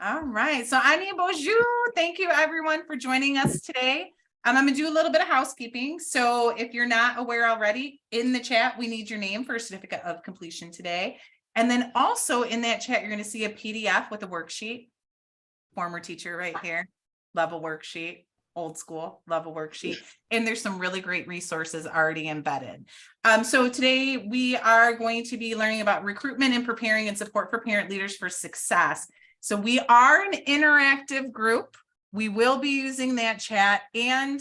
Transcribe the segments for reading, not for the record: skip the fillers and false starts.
All right. So Ani bonjour. Thank you everyone for joining us today. I'm going to do a little bit of housekeeping. So if you're not aware already, in the chat, we need your name for a certificate of completion today. And then also in that chat, you're going to see a PDF with a worksheet. Former teacher right here, level worksheet, old school level worksheet. And there's some really great resources already embedded. So today we are going to be learning about recruitment and preparing and support for parent leaders for success. So we are an interactive group. We will be using that chat, and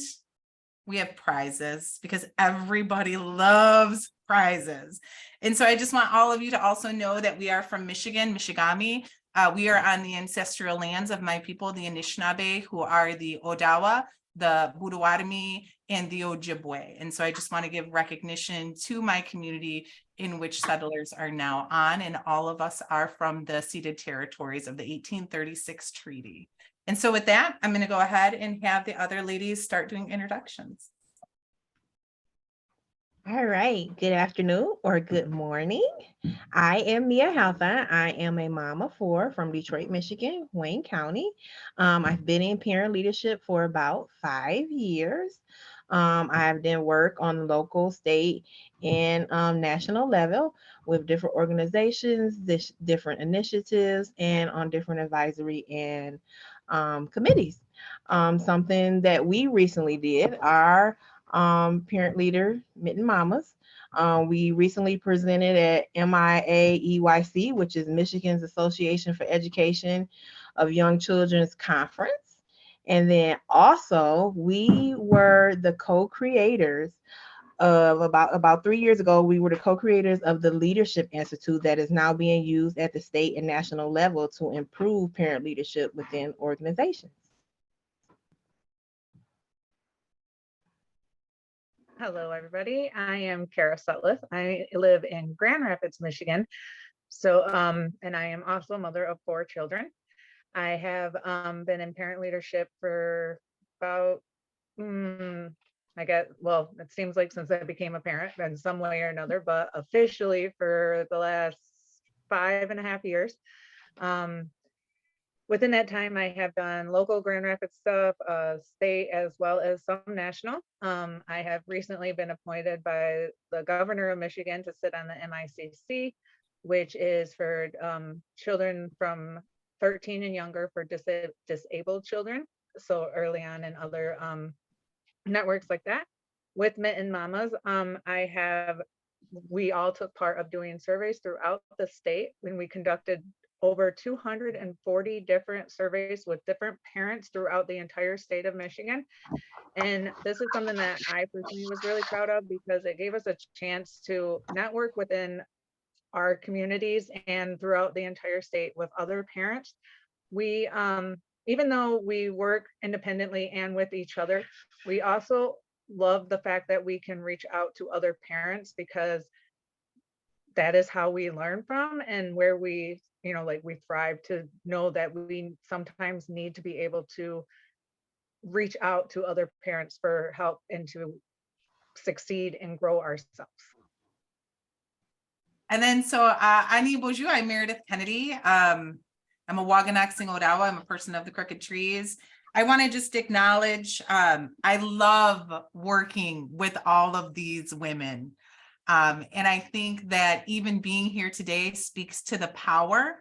we have prizes because everybody loves prizes. And so I just want all of you to also know that we are from Michigan, Michigami. We are on the ancestral lands of my people, the Anishinaabe, who are the Odawa, the Potawatomi, and the Ojibwe. And so I just want to give recognition to my community in which settlers are now on, and all of us are from the ceded territories of the 1836 treaty. And so with that, I'm going to go ahead and have the other ladies start doing introductions. All right, good afternoon or good morning. I am Mia Halfine. I am a mom of four from Detroit, Michigan, Wayne County. I've been in parent leadership for about 5 years. I've done work on local, state, and national level with different organizations, different initiatives, and on different advisory and committees. Something that we recently did, our parent leader, Mitten Mamas. We recently presented at MIA EYC, which is Michigan's Association for Education of Young Children's Conference. And then also we were the co-creators of about 3 years ago, we were the co-creators of the Leadership Institute that is now being used at the state and national level to improve parent leadership within organizations. Hello, everybody. I am Kara Sutliff. I live in Grand Rapids, Michigan. So, and I am also a mother of 4 children. I have been in parent leadership for about, I guess, well, it seems like since I became a parent in some way or another, but officially for the last 5.5 years. Within that time, I have done local Grand Rapids stuff, state, as well as some national. I have recently been appointed by the governor of Michigan to sit on the MICC, which is for children from 13 and younger for disabled children. So early on in other networks like that. With Mitten Mamas, we all took part of doing surveys throughout the state when we conducted over 240 different surveys with different parents throughout the entire state of Michigan. And this is something that I personally was really proud of because it gave us a chance to network within our communities and throughout the entire state with other parents. We, even though we work independently and with each other, we also love the fact that we can reach out to other parents because that is how we learn from and where we, like we thrive to know that we sometimes need to be able to reach out to other parents for help and to succeed and grow ourselves. And then, so Ani bonjour, I'm Meredith Kennedy. I'm a Wagonaxing Odawa. I'm a person of the Crooked Trees. I want to just acknowledge, I love working with all of these women. And I think that even being here today speaks to the power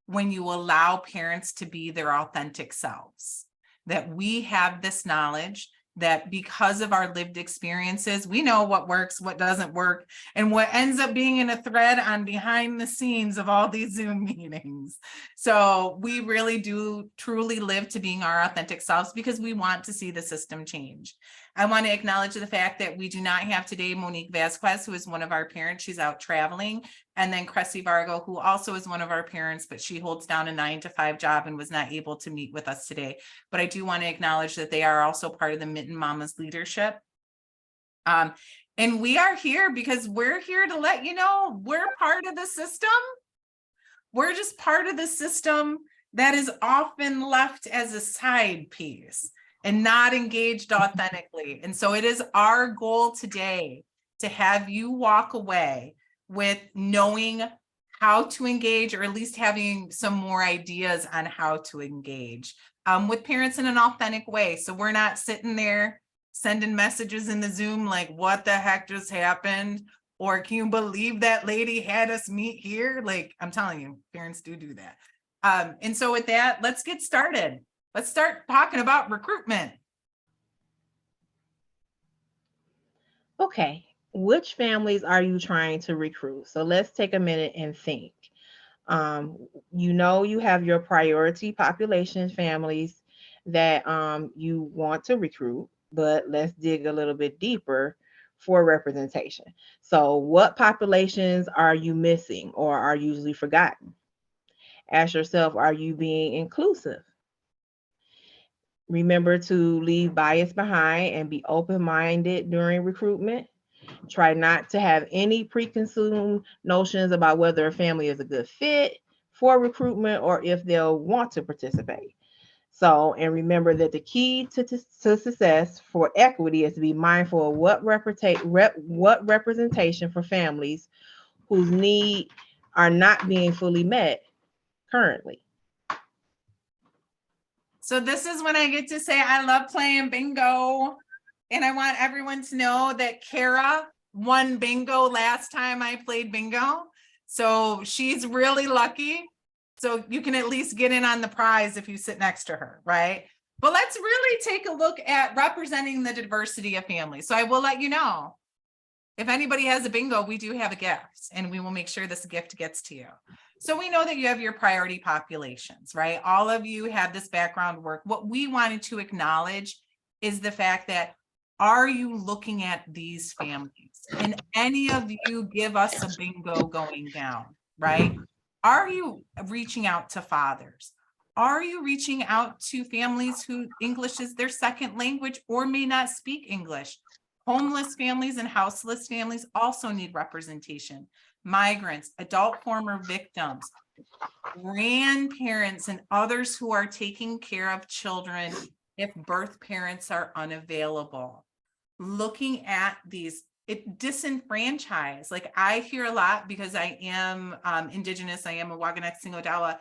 when you allow parents to be their authentic selves, that we have this knowledge that because of our lived experiences, we know what works, what doesn't work, and what ends up being in a thread on behind the scenes of all these Zoom meetings. So we really do truly live to being our authentic selves because we want to see the system change. I want to acknowledge the fact that we do not have today Monique Vasquez, who is one of our parents. She's out traveling. And then Cressy Vargo, who also is one of our parents, but she holds down a 9-to-5 job and was not able to meet with us today. But I do want to acknowledge that they are also part of the Mitten Mamas leadership. And we are here because we're here to let you know we're part of the system. We're just part of the system that is often left as a side piece and not engaged authentically. And so it is our goal today to have you walk away with knowing how to engage, or at least having some more ideas on how to engage with parents in an authentic way. So we're not sitting there sending messages in the Zoom like, what the heck just happened? Or can you believe that lady had us meet here? Like, I'm telling you, parents do that. And so with that, let's get started. Let's start talking about recruitment. Okay, which families are you trying to recruit? So let's take a minute and think. You know, you have your priority population families that you want to recruit, but let's dig a little bit deeper for representation. So what populations are you missing or are usually forgotten? Ask yourself, are you being inclusive? Remember to leave bias behind and be open-minded during recruitment. Try not to have any preconceived notions about whether a family is a good fit for recruitment or if they'll want to participate. So, and remember that the key to success for equity is to be mindful of what representation for families whose needs are not being fully met currently. So this is when I get to say I love playing bingo. And I want everyone to know that Kara won bingo last time I played bingo. So she's really lucky. So you can at least get in on the prize if you sit next to her, right? But let's really take a look at representing the diversity of families. So I will let you know, if anybody has a bingo, we do have a gift and we will make sure this gift gets to you. So we know that you have your priority populations, right? All of you have this background work. What we wanted to acknowledge is the fact that, are you looking at these families? And any of you give us a bingo going down, right? Are you reaching out to fathers? Are you reaching out to families who English is their second language or may not speak English? Homeless families and houseless families also need representation. Migrants, adult former victims, grandparents, and others who are taking care of children if birth parents are unavailable. Looking at these, it disenfranchised. Like I hear a lot because I am Indigenous, I am a Wagonex Odawa.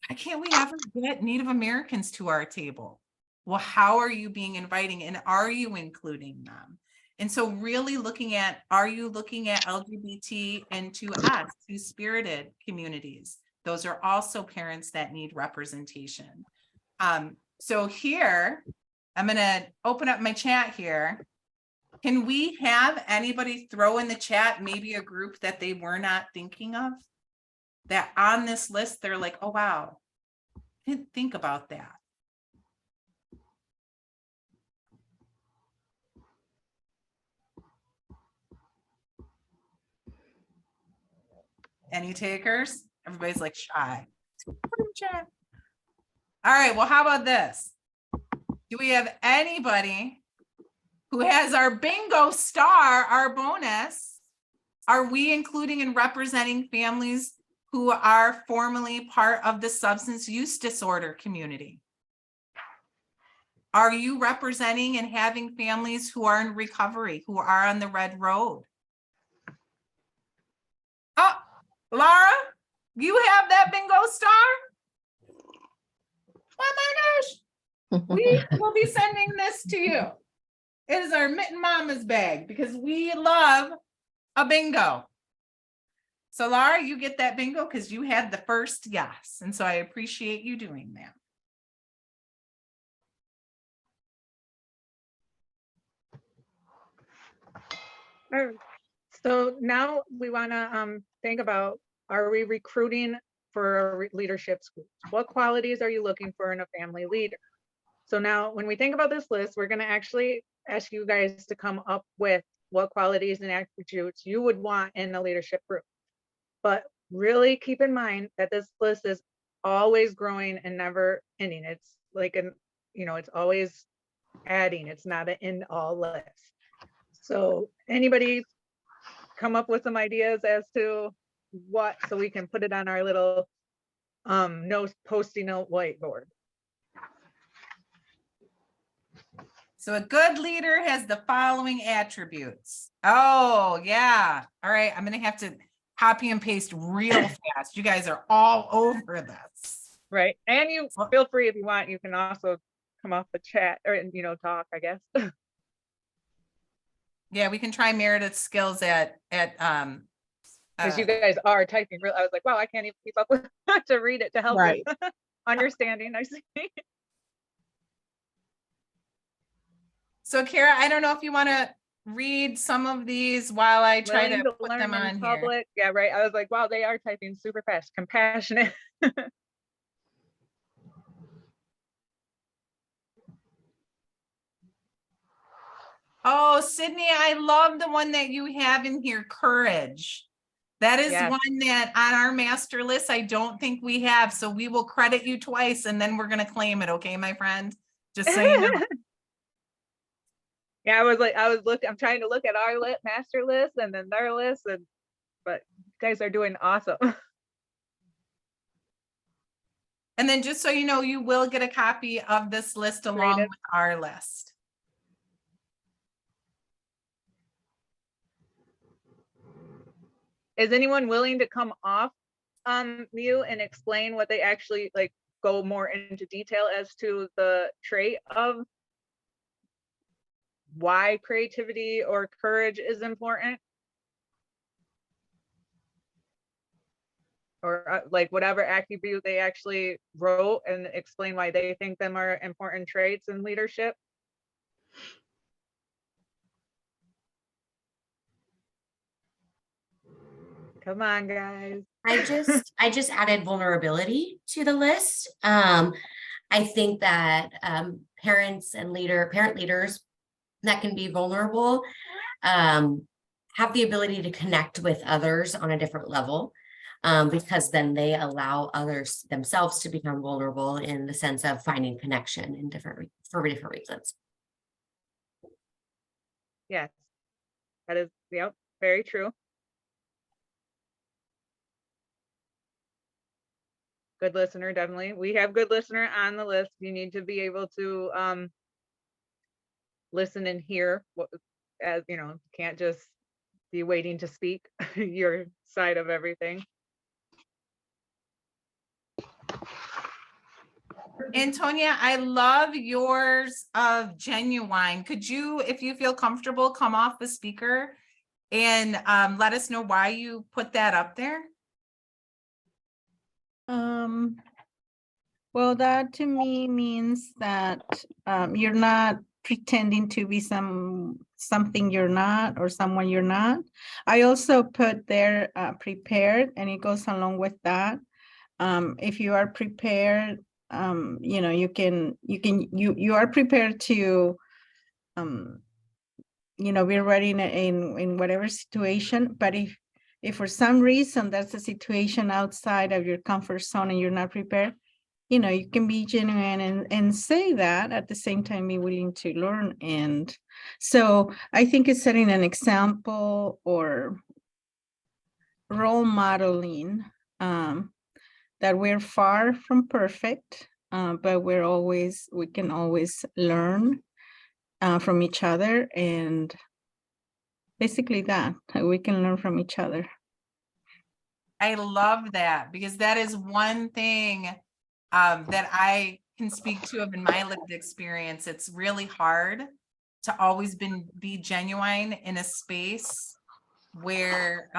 Why can't we ever get Native Americans to our table? Well, how are you being inviting and are you including them? And so really looking at, are you looking at LGBT and 2S, two-spirited communities? Those are also parents that need representation. So here, I'm gonna open up my chat here. Can we have anybody throw in the chat, maybe a group that they were not thinking of? That on this list, they're like, oh, wow, I didn't think about that. Any takers? Everybody's like shy. All right, well, how about this? Do we have anybody who has our bingo star, our bonus? Are we including and representing families who are formerly part of the substance use disorder community? Are you representing and having families who are in recovery, who are on the red road? Oh, Laura, you have that bingo star? Oh my gosh, we will be sending this to you. It is our Mitten Mama's bag because we love a bingo. So Laura, you get that bingo because you had the first yes. And so I appreciate you doing that. All right. So now we want to think about, are we recruiting for leadership schools? What qualities are you looking for in a family leader? So now when we think about this list, we're going to actually ask you guys to come up with what qualities and attributes you would want in a leadership group. But really keep in mind that this list is always growing and never ending. It's like it's always adding. It's not an end all list. So anybody come up with some ideas as to what, so we can put it on our little post-it note whiteboard. So a good leader has the following attributes. Oh, yeah. All right. I'm going to have to copy and paste real fast. You guys are all over this. Right. And you Well- feel free if you want, you can also come off the chat or, talk, I guess. Yeah, we can try Meredith's skills at Because you guys are typing real, I was like, wow, I can't even keep up with to read it to help Right. with understanding. I see. So Kara, I don't know if you want to read some of these while I try Willing to to put learn them in on here. public. Yeah, right. I was like, wow, they are typing super fast. Compassionate. Oh, Sydney, I love the one that you have in here, courage. That is Yes. one that on our master list, I don't think we have. So we will credit you twice and then we're going to claim it. Okay, my friend? Just so you know. Yeah, I'm trying to look at our master list and then their list, but you guys are doing awesome. And then just so you know, you will get a copy of this list along Graded. with our list. Is anyone willing to come off mute and explain what they actually like, go more into detail as to the trait of why creativity or courage is important? Or like whatever attribute they actually wrote, and explain why they think them are important traits in leadership? Come on, guys. I just added vulnerability to the list. I think that parents and parent leaders that can be vulnerable have the ability to connect with others on a different level, because then they allow others themselves to become vulnerable in the sense of finding connection in for different reasons. Yes, that is, yep, very true. Good listener, definitely. We have good listener on the list. You need to be able to listen and hear what, as you know, can't just be waiting to speak your side of everything. Antonia, I love yours of genuine. Could you, if you feel comfortable, come off the speaker and let us know why you put that up there? Well, that to me means that you're not pretending to be something you're not or someone you're not. I also put there prepared, and it goes along with that. If you are prepared, you know, you are prepared to you know, be ready in whatever situation. But if for some reason that's a situation outside of your comfort zone and you're not prepared, you know, you can be genuine and say that, at the same time be willing to learn. And so I think it's setting an example or role modeling that we're far from perfect, but we can always learn from each other, and basically that we can learn from each other. I love that, because that is one thing that I can speak to of in my lived experience. It's really hard to always be genuine in a space where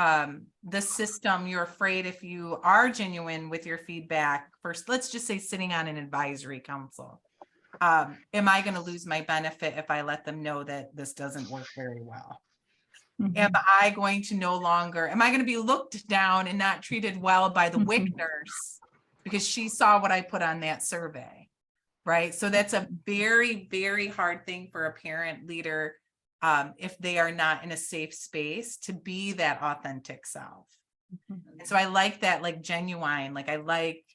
the system, you're afraid if you are genuine with your feedback, first, let's just say sitting on an advisory council. Am I going to lose my benefit if I let them know that this doesn't work very well? Mhm. Am I going to am I going to be looked down and not treated well by the WIC Mhm. nurse because she saw what I put on that survey, right? So that's a very, very hard thing for a parent leader if they are not in a safe space to be that authentic self. Mhm. And so I like that, like genuine, like I like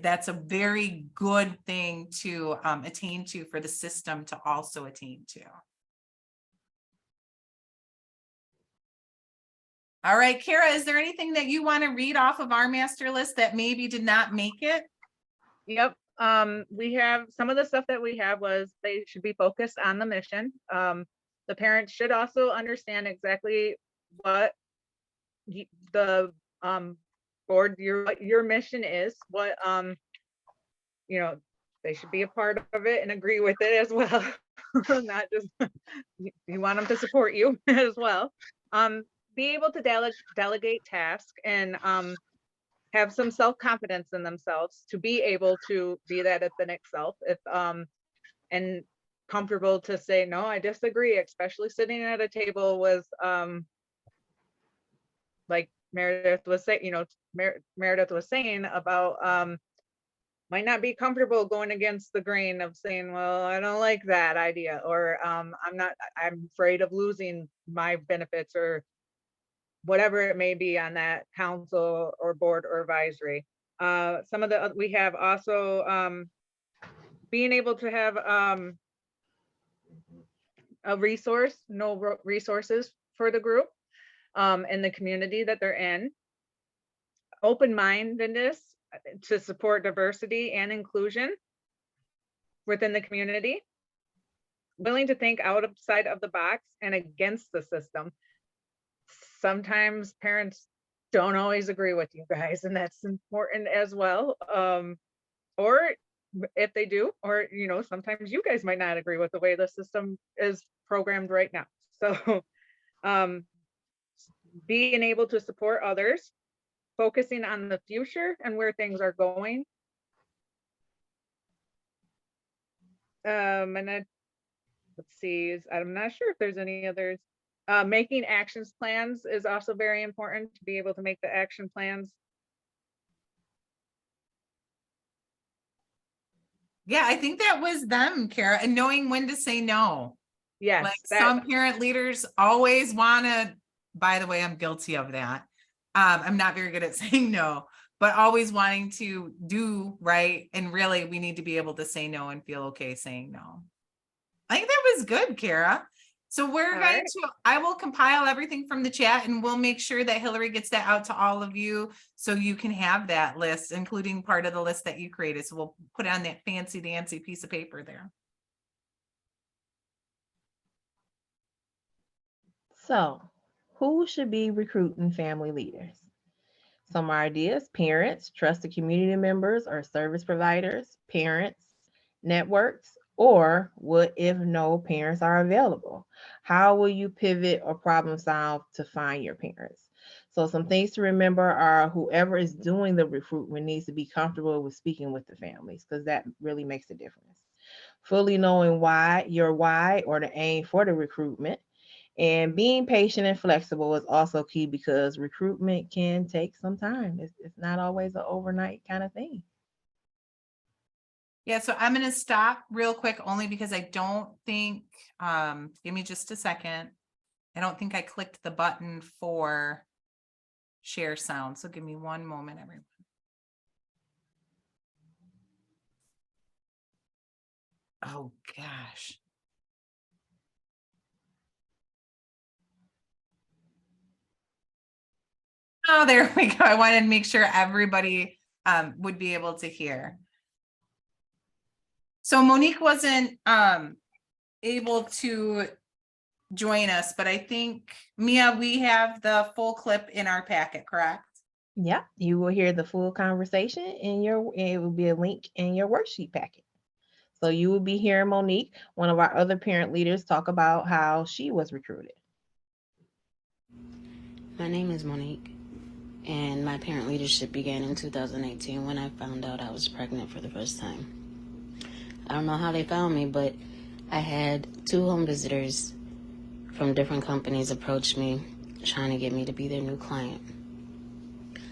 that's a very good thing to attain to, for the system to also attain to. All right, Kara, is there anything that you want to read off of our master list that maybe did not make it? Yep. We have some of the stuff that we have was they should be focused on the mission. The parents should also understand exactly what the board, what your mission is, what they should be a part of it and agree with it as well. Not just you want them to support you as well. Be able to delegate tasks and have some self-confidence in themselves to be able to be that authentic self, if and comfortable to say, no, I disagree, especially sitting at a table with like Meredith was saying, Meredith was saying about might not be comfortable going against the grain of saying, well, I don't like that idea, or I'm afraid of losing my benefits, or whatever it may be on that council or board or advisory. We have also being able to have a resources for the group and the community that they're in. Open-mindedness to support diversity and inclusion within the community. Willing to think outside of the box and against the system. Sometimes parents don't always agree with you guys, and that's important as well. Or if they do, or sometimes you guys might not agree with the way the system is programmed right now. So being able to support others, focusing on the future and where things are going. And then let's see, I'm not sure if there's any others. Making actions plans is also very important, to be able to make the action plans. Yeah, I think that was them, Kara, and knowing when to say no. Yes, Like some parent leaders always want to, by the way, I'm guilty of that. I'm not very good at saying no, but always wanting to do right. And really, we need to be able to say no and feel okay saying no. I think that was good, Kara. So I will compile everything from the chat, and we'll make sure that Hillary gets that out to all of you so you can have that list, including part of the list that you created. So we'll put it on that fancy dancy piece of paper there. So, who should be recruiting family leaders? Some ideas: parents, trusted community members or service providers, parents, networks, or what if no parents are available? How will you pivot or problem solve to find your parents? So some things to remember are whoever is doing the recruitment needs to be comfortable with speaking with the families, because that really makes a difference. Fully knowing your why or the aim for the recruitment. And being patient and flexible is also key, because recruitment can take some time. It's not always an overnight kind of thing. Yeah, so I'm going to stop real quick, only because I don't think, give me just a second. I don't think I clicked the button for share sound. So give me one moment, everyone. Oh, gosh. Oh, there we go. I wanted to make sure everybody would be able to hear. So Monique wasn't able to join us, but I think, Mia, we have the full clip in our packet, correct? Yeah, you will hear the full conversation it will be a link in your worksheet packet. So you will be hearing Monique, one of our other parent leaders, talk about how she was recruited. My name is Monique, and my parent leadership began in 2018 when I found out I was pregnant for the first time. I don't know how they found me, but I had 2 home visitors from different companies approach me trying to get me to be their new client.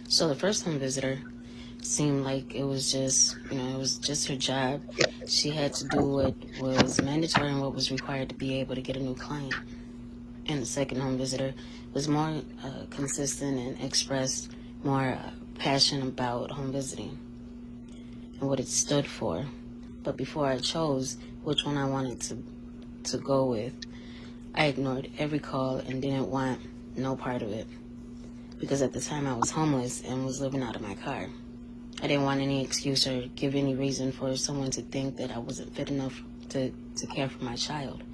So the first home visitor seemed like it was just her job. She had to do what was mandatory and what was required to be able to get a new client. And the second home visitor was more consistent and expressed more passion about home visiting and what it stood for. But before I chose which one I wanted to go with, I ignored every call and didn't want no part of it. Because at the time I was homeless and was living out of my car. I didn't want any excuse or give any reason for someone to think that I wasn't fit enough to care for my child.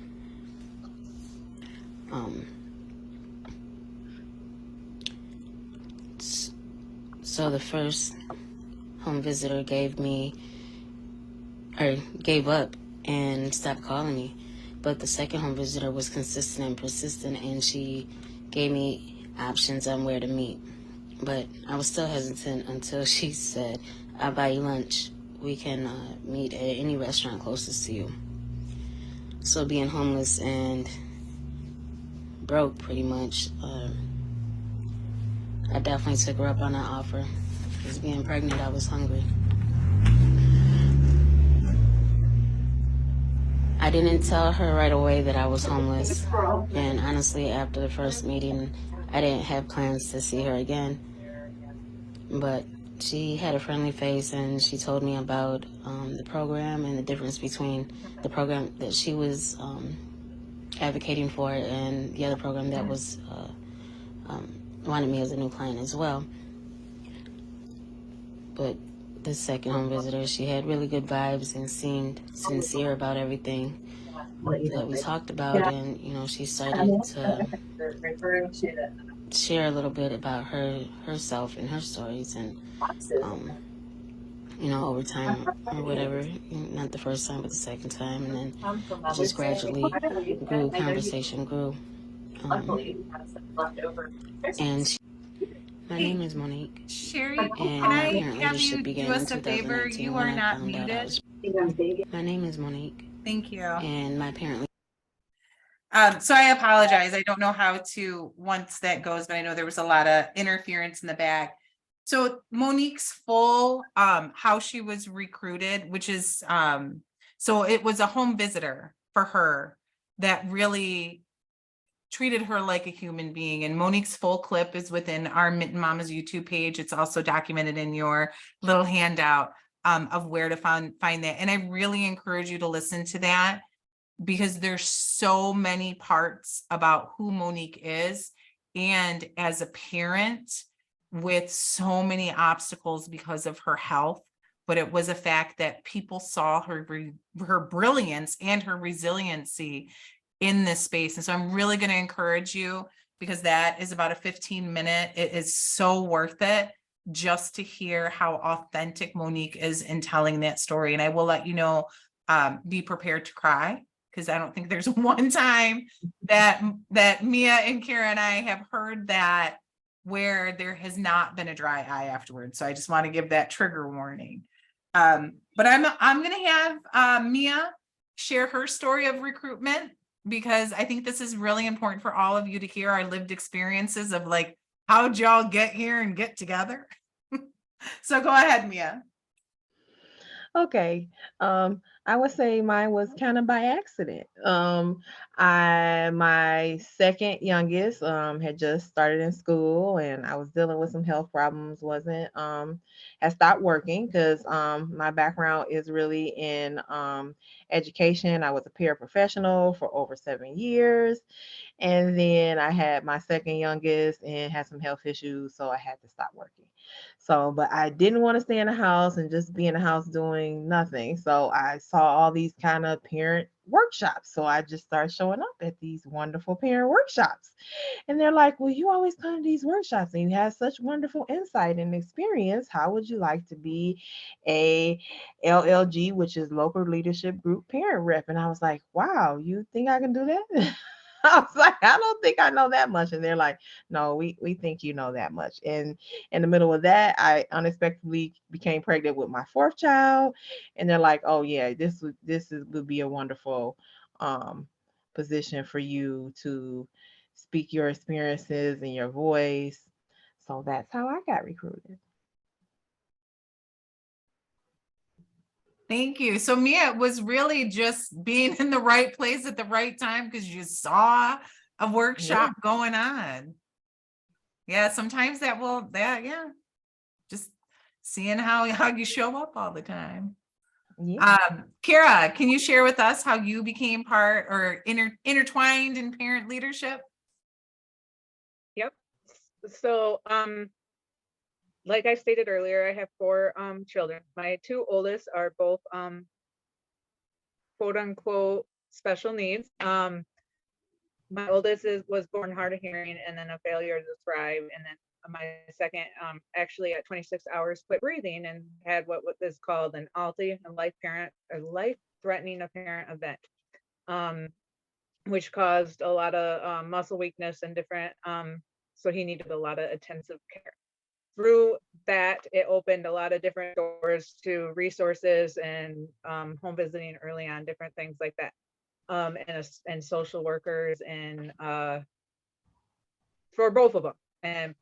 So the first home visitor gave up and stopped calling me. But the second home visitor was consistent and persistent, and she gave me options on where to meet. But I was still hesitant until she said, "I'll buy you lunch. We can meet at any restaurant closest to you." So being homeless and broke pretty much, I definitely took her up on that offer. Because being pregnant, I was hungry. I didn't tell her right away that I was homeless. And honestly, after the first meeting, I didn't have plans to see her again. But she had a friendly face, and she told me about the program and the difference between the program that she was advocating for and the other program that was wanted me as a new client as well. But the second home visitor, she had really good vibes and seemed sincere about everything that we talked about, and she started to share a little bit about herself and her stories, and over time or whatever, not the first time but the second time, and then it just gradually grew, conversation grew, and my name is Monique, Sherry, and can my I parent have leadership you began do in us a favor? 2019 You when are I not found out I muted. was. My name is Monique, Thank you. and my parent. So I apologize. I don't know how to, once that goes, but I know there was a lot of interference in the back. So Monique's full, how she was recruited, which is, so it was a home visitor for her that really treated her like a human being. And Monique's full clip is within our Mitten Mamas YouTube page. It's also documented in your little handout of where to find that. And I really encourage you to listen to that, because there's so many parts about who Monique is. And as a parent with so many obstacles because of her health, but it was a fact that people saw her brilliance and her resiliency in this space. And so I'm really going to encourage you, because that is about a 15-minute. It is so worth it just to hear how authentic Monique is in telling that story. And I will let you know, be prepared to cry, because I don't think there's one time that Mia and Kara and I have heard that where there has not been a dry eye afterwards. So I just want to give that trigger warning. But I'm going to have Mia share her story of recruitment, because I think this is really important for all of you to hear our lived experiences of like, how'd y'all get here and get together? So go ahead, Mia. Okay. I would say mine was kind of by accident. My second youngest had just started in school, and I was dealing with some health problems, had stopped working because my background is really in education. I was a paraprofessional for over 7 years. And then I had my second youngest and had some health issues, so I had to stop working. So, but I didn't want to stay in the house and just be in the house doing nothing. So I saw all these kind of parent workshops. So I just started showing up at these wonderful parent workshops. And they're like, well, you always come to these workshops and you have such wonderful insight and experience. How would you like to be a LLG, which is local leadership group parent rep? And I was like, wow, you think I can do that? I was like, I don't think I know that much. And they're like, no, we think you know that much. And in the middle of that, I unexpectedly became pregnant with my fourth child. And they're like, oh yeah, would be a wonderful position for you to speak your experiences and your voice. So that's how I got recruited. Thank you. So Mia, was really just being in the right place at the right time because you saw a workshop going on. Yeah, sometimes just seeing how you show up all the time. Yeah. Kara, can you share with us how you became part or intertwined in parent leadership? Yep. So, like I stated earlier, I have 4 children. My 2 oldest are both quote unquote special needs. My oldest was born hard of hearing and then a failure to thrive, and then my second, actually at 26 hours quit breathing and had what is called an ALTI, a life-threatening apparent event, which caused a lot of muscle weakness and different, so he needed a lot of intensive care. Through that, it opened a lot of different doors to resources and home visiting early on, different things like that, and social workers and for both of them, and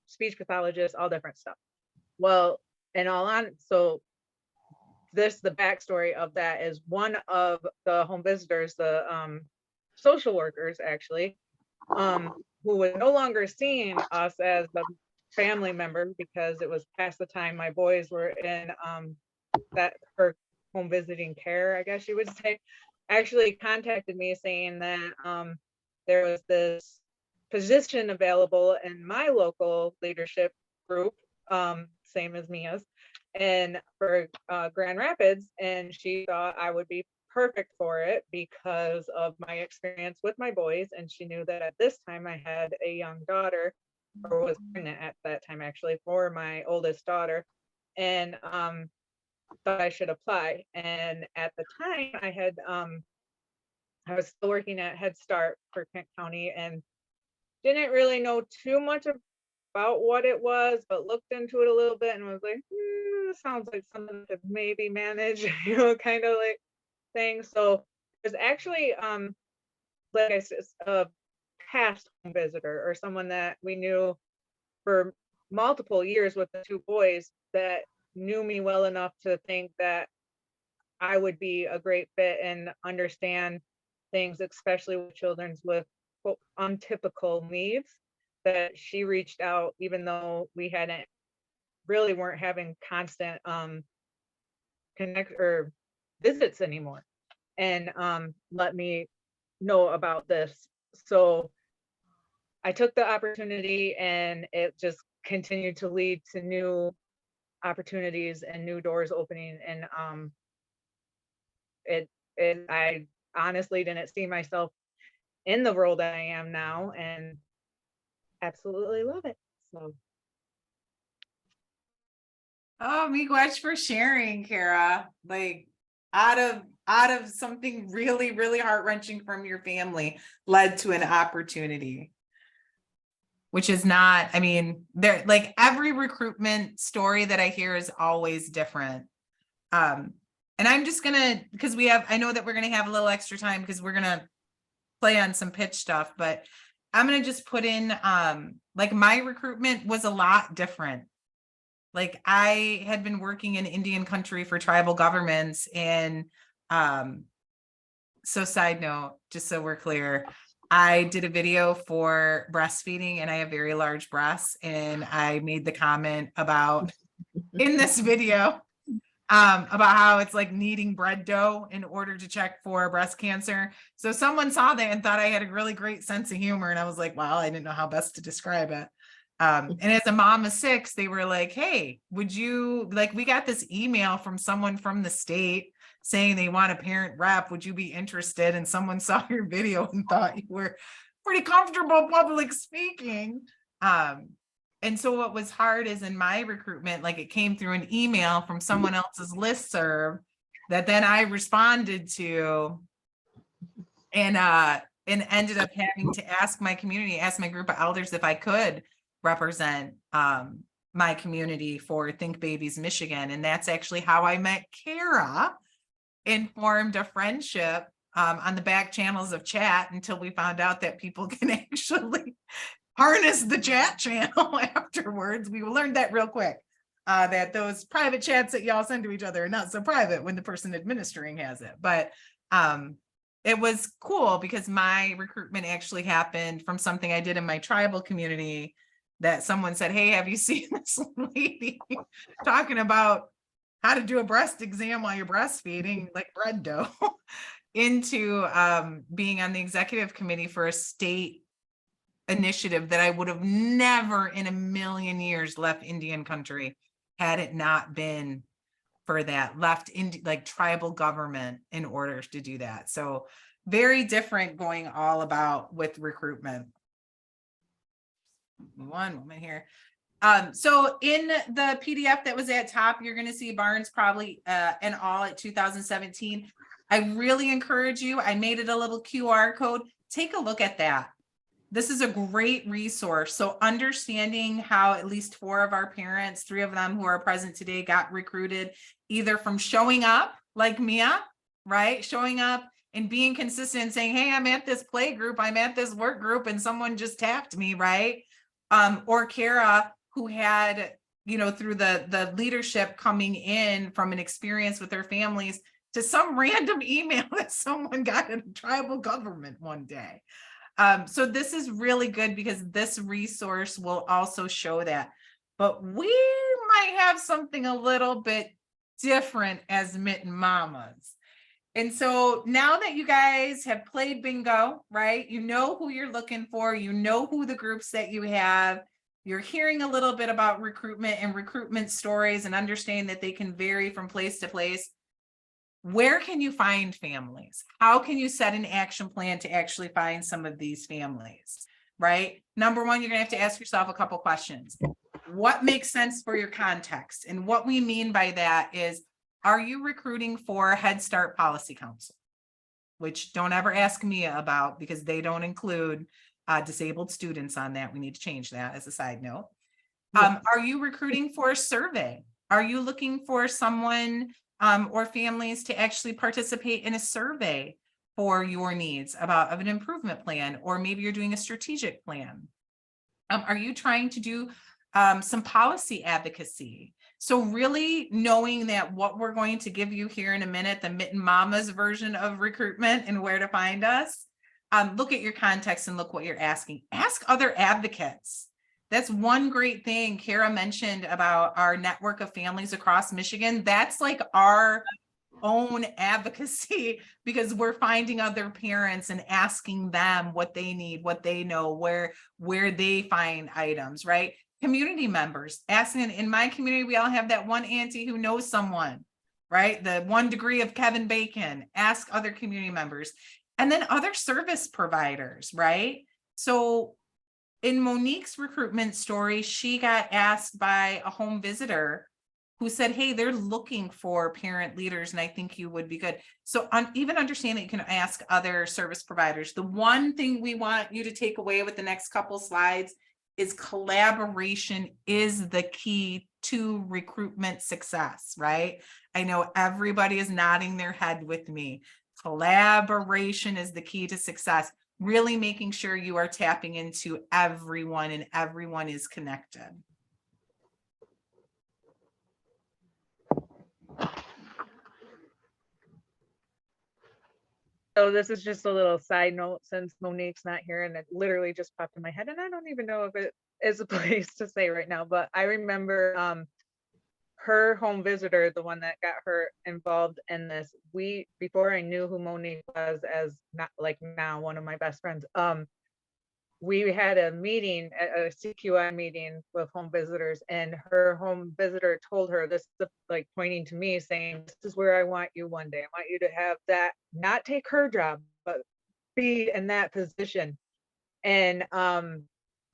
speech pathologists, all different stuff. Well, and all on, so the backstory of that is one of the home visitors, the social workers actually, who was no longer seeing us as the family member because it was past the time my boys were in that her home visiting care, I guess you would say, actually contacted me saying that there was this position available in my local leadership group, same as Mia's, and for Grand Rapids, and she thought I would be perfect for it because of my experience with my boys, and she knew that at this time I had a young daughter, or was pregnant at that time actually, for my oldest daughter, and thought I should apply. And at the time I had I was still working at Head Start for Kent County and didn't really know too much about what it was, but looked into it a little bit and was like, this sounds like something to maybe manage, you know, kind of like thing. So there's actually, like I said, a past home visitor or someone that we knew for multiple years with the two boys that knew me well enough to think that I would be a great fit and understand things, especially with children with quote, untypical needs, that she reached out even though we weren't having constant connect or visits anymore, and let me know about this. So I took the opportunity and it just continued to lead to new opportunities and new doors opening, and I honestly didn't see myself in the role that I am now and absolutely love it. So Oh, miigwech for sharing, Kara. Like out of something really, really heart-wrenching from your family led to an opportunity. Which is not, I mean, there like every recruitment story that I hear is always different. And I'm just gonna, because I know that we're gonna have a little extra time because we're gonna play on some pitch stuff, but I'm gonna just put in like my recruitment was a lot different. Like I had been working in Indian country for tribal governments, and so side note, just so we're clear, I did a video for breastfeeding and I have very large breasts, and I made the comment about in this video about how it's like kneading bread dough in order to check for breast cancer. So someone saw that and thought I had a really great sense of humor, and I was like, wow, I didn't know how best to describe it. And as a mom of 6, they were like, hey, would you like, we got this email from someone from the state saying they want a parent rep. Would you be interested? And someone saw your video and thought you were pretty comfortable public speaking. And so what was hard is in my recruitment, like it came through an email from someone else's listserv that then I responded to, and ended up having to ask my community, ask my group of elders if I could represent my community for Think Babies Michigan. And that's actually how I met Kara, and formed a friendship on the back channels of chat until we found out that people can actually harness the chat channel afterwards. We learned that real quick, that those private chats that y'all send to each other are not so private when the person administering has it. But it was cool because my recruitment actually happened from something I did in my tribal community, that someone said, hey, have you seen this lady talking about how to do a breast exam while you're breastfeeding, like bread dough, into being on the executive committee for a state initiative that I would have never in a million years left Indian country had it not been for that, left in like tribal government in order to do that. So very different going all about with recruitment. one moment here. So in the PDF that was at top, you're going to see Barnes probably in all at 2017. I really encourage you. I made it a little QR code. Take a look at that. This is a great resource. So understanding how at least 4 of our parents, 3 of them who are present today, got recruited either from showing up like Mia, right? Showing up and being consistent and saying, hey, I'm at this play group, I'm at this work group, and someone just tapped me, right? Or Kara, who had, you know, through the leadership coming in from an experience with their families to some random email that someone got in tribal government one day. So this is really good because this resource will also show that. But we might have something a little bit different as Mitten Mamas. And so now that you guys have played bingo, right? You know who you're looking for, you know who the groups that you have, you're hearing a little bit about recruitment and recruitment stories and understanding that they can vary from place to place. Where can you find families? How can you set an action plan to actually find some of these families, right? Number one, you're gonna have to ask yourself a couple questions. What makes sense for your context? And what we mean by that is, are you recruiting for Head Start Policy Council? Which don't ever ask me about because they don't include disabled students on that. We need to change that as a side note. Are you recruiting for a survey? Are you looking for someone or families to actually participate in a survey for your needs of an improvement plan, or maybe you're doing a strategic plan? Are you trying to do some policy advocacy? So really knowing that what we're going to give you here in a minute, the Mitten Mamas version of recruitment and where to find us, look at your context and look what you're asking. Ask other advocates. That's one great thing Kara mentioned about our network of families across Michigan. That's like our own advocacy because we're finding other parents and asking them what they need, what they know, where they find items, right? Community members asking. In my community, we all have that one auntie who knows someone, right? The 1 degree of Kevin Bacon. Ask other community members and then other service providers, right? So in Monique's recruitment story, she got asked by a home visitor who said, hey, they're looking for parent leaders, and I think you would be good. So even understand that you can ask other service providers. The one thing we want you to take away with the next couple slides is collaboration is the key to recruitment success, right? I know everybody is nodding their head with me. Collaboration is the key to success. Really making sure you are tapping into everyone and everyone is connected. So this is just a little side note since Monique's not here and it literally just popped in my head and I don't even know if it is a place to say right now, but I remember her home visitor, the one that got her involved in this, before I knew who Monique was as not like now one of my best friends, we had a meeting, a CQI meeting with home visitors, and her home visitor told her this, like pointing to me saying, this is where I want you one day. I want you to have that, not take her job, but be in that position. And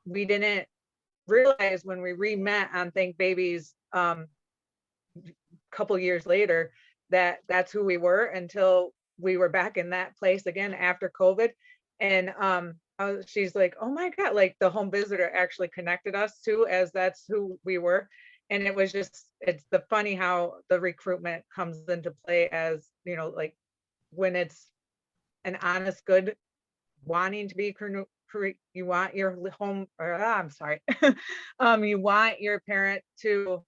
we didn't realize when we re-met on Thank Babies couple years later that that's who we were until we were back in that place again after COVID. And she's like, oh my God, like the home visitor actually connected us too, as that's who we were. And it was just, it's the funny how the recruitment comes into play, as you know, like when it's an honest, good wanting to be, you want your home, or I'm sorry, you want your parent to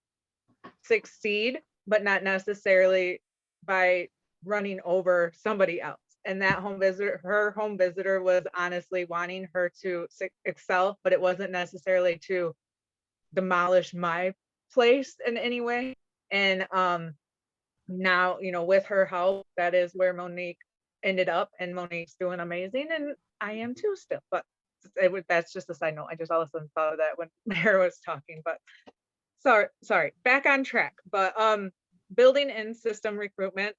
succeed, but not necessarily by running over somebody else. And that home visitor, her home visitor, was honestly wanting her to excel, but it wasn't necessarily to demolish my place in any way. And now, you know, with her help, that is where Monique ended up, and Monique's doing amazing, and I am too still. But that's just a side note. I just all of a sudden thought of that when Mara was talking. But sorry, back on track. But building in system recruitment,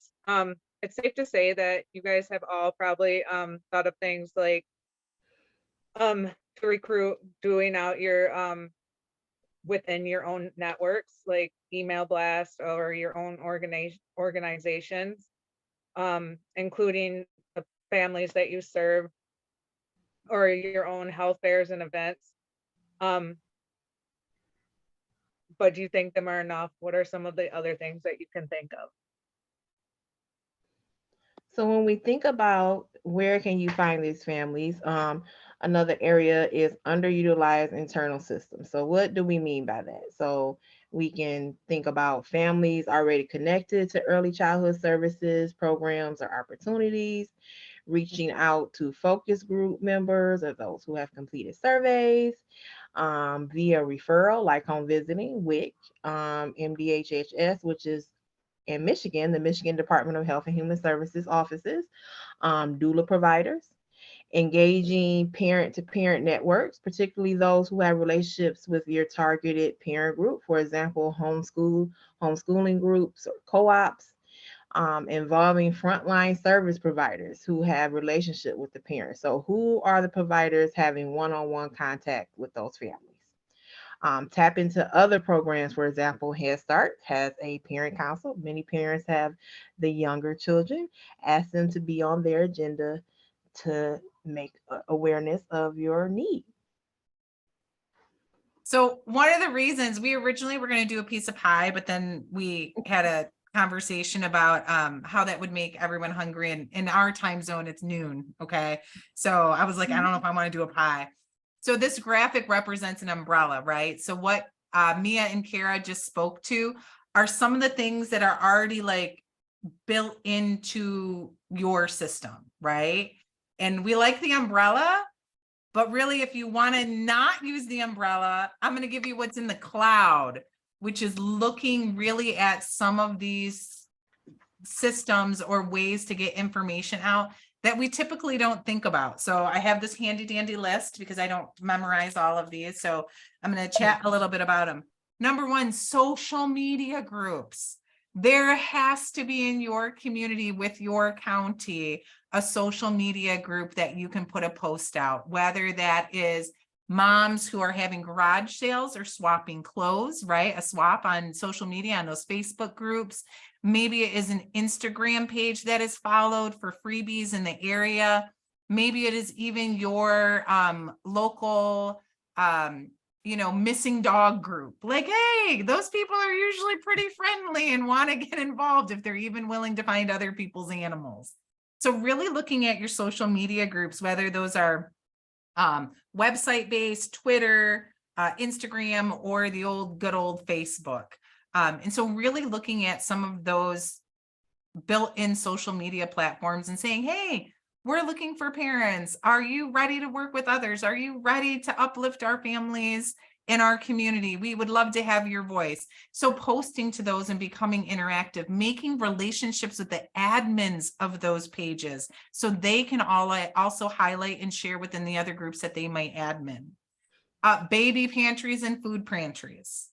it's safe to say that you guys have all probably thought of things like to recruit, doing out your within your own networks, like email blast or your own organizations, including the families that you serve or your own health fairs and events. But do you think them are enough? What are some of the other things that you can think of? So when we think about where can you find these families, another area is underutilized internal systems. So what do we mean by that? So we can think about families already connected to early childhood services, programs, or opportunities, reaching out to focus group members or those who have completed surveys, via referral, like home visiting, WIC, MDHHS, which is in Michigan, the Michigan Department of Health and Human Services offices, doula providers, engaging parent-to-parent networks, particularly those who have relationships with your targeted parent group, for example, homeschooling groups or co-ops, involving frontline service providers who have relationship with the parents. So who are the providers having one-on-one contact with those families? Tap into other programs. For example, Head Start has a parent council. Many parents have the younger children. Ask them to be on their agenda to make awareness of your need. So one of the reasons we originally were going to do a piece of pie, but then we had a conversation about how that would make everyone hungry. And in our time zone, it's noon. Okay. So I was like, I don't know if I want to do a pie. So this graphic represents an umbrella, right? So what Mia and Kara just spoke to are some of the things that are already like built into your system, right? And we like the umbrella, but really, if you want to not use the umbrella, I'm going to give you what's in the cloud, which is looking really at some of these systems or ways to get information out that we typically don't think about. So I have this handy dandy list because I don't memorize all of these. So I'm going to chat a little bit about them. Number one, social media groups. There has to be in your community with your county a social media group that you can put a post out, whether that is moms who are having garage sales or swapping clothes, right? A swap on social media on those Facebook groups. Maybe it is an Instagram page that is followed for freebies in the area. Maybe it is even your local, missing dog group. Like, hey, those people are usually pretty friendly and want to get involved if they're even willing to find other people's animals. So really looking at your social media groups, whether those are website-based, Twitter, Instagram, or the good old Facebook. And so really looking at some of those built-in social media platforms and saying, hey, we're looking for parents. Are you ready to work with others? Are you ready to uplift our families in our community? We would love to have your voice. So posting to those and becoming interactive, making relationships with the admins of those pages so they can also highlight and share within the other groups that they might admin. Baby pantries and food pantries.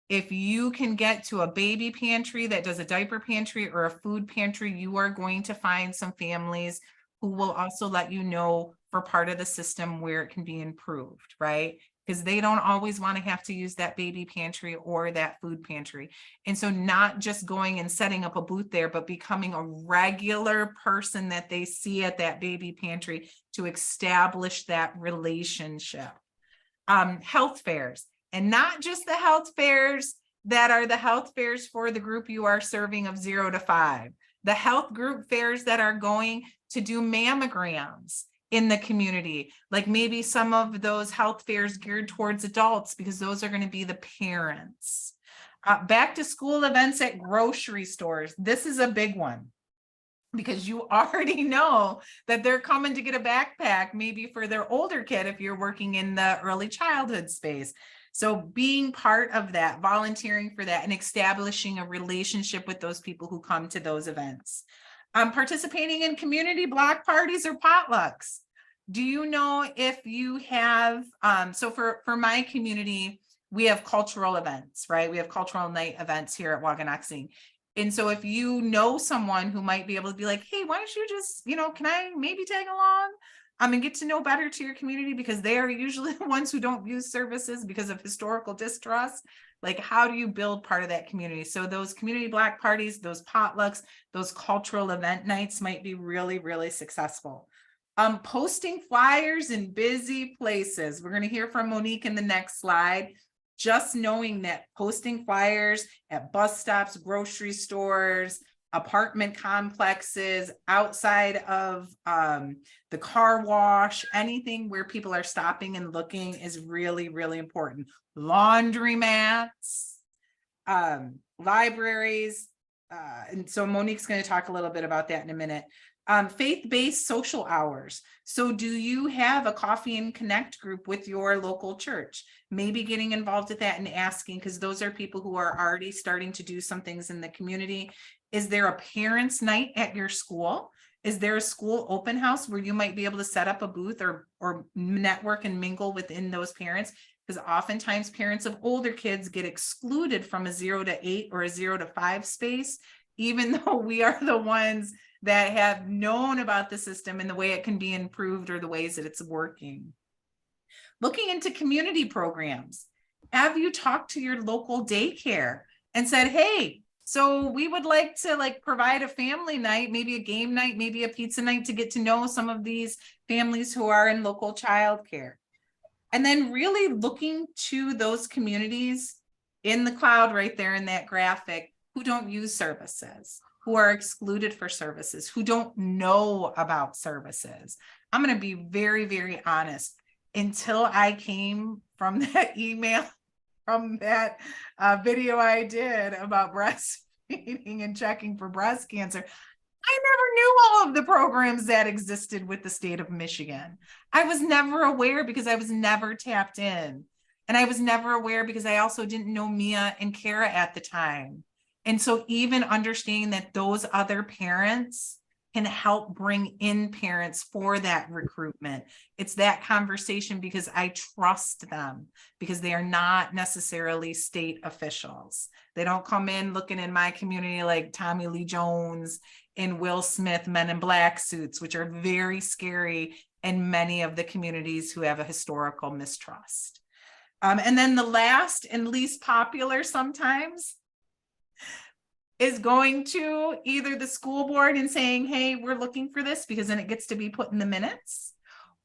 If you can get to a baby pantry that does a diaper pantry or a food pantry, you are going to find some families who will also let you know for part of the system where it can be improved, right? Because they don't always want to have to use that baby pantry or that food pantry. And so not just going and setting up a booth there, but becoming a regular person that they see at that baby pantry to establish that relationship. Health fairs, and not just the health fairs that are the health fairs for the group you are serving of 0 to 5. The health group fairs that are going to do mammograms in the community, like maybe some of those health fairs geared towards adults, because those are going to be the parents. Back to school events at grocery stores. This is a big one because you already know that they're coming to get a backpack, maybe for their older kid if you're working in the early childhood space. So being part of that, volunteering for that, and establishing a relationship with those people who come to those events. Participating in community block parties or potlucks. Do you know if you have, so for my community, we have cultural events, right? We have cultural night events here at Waganoxing. And so if you know someone who might be able to be like, hey, why don't you just, can I maybe tag along? and get to know better to your community, because they are usually the ones who don't use services because of historical distrust. Like, how do you build part of that community? So those community block parties, those potlucks, those cultural event nights might be really, really successful. Posting flyers in busy places. We're going to hear from Monique in the next slide. Just knowing that posting flyers at bus stops, grocery stores, apartment complexes, outside of the car wash, anything where people are stopping and looking is really, really important. Laundromats, libraries, and so Monique's going to talk a little bit about that in a minute. Faith-based social hours. So do you have a coffee and connect group with your local church? Maybe getting involved with that and asking, because those are people who are already starting to do some things in the community. Is there a parents' night at your school? Is there a school open house where you might be able to set up a booth or network and mingle within those parents? Because oftentimes parents of older kids get excluded from a 0 to 8 or a 0 to 5 space, even though we are the ones that have known about the system and the way it can be improved or the ways that it's working. Looking into community programs. Have you talked to your local daycare and said, hey, so we would like to provide a family night, maybe a game night, maybe a pizza night, to get to know some of these families who are in local childcare. And then really looking to those communities in the cloud right there in that graphic who don't use services, who are excluded for services, who don't know about services. I'm going to be very, very honest. Until I came from that email, from that video I did about breastfeeding and checking for breast cancer, I never knew all of the programs that existed with the state of Michigan. I was never aware because I was never tapped in. And I was never aware because I also didn't know Mia and Kara at the time. And so even understanding that those other parents can help bring in parents for that recruitment. It's that conversation because I trust them, because they are not necessarily state officials. They don't come in looking in my community like Tommy Lee Jones and Will Smith Men in Black suits, which are very scary in many of the communities who have a historical mistrust. And then the last and least popular sometimes is going to either the school board and saying, hey, we're looking for this, because then it gets to be put in the minutes,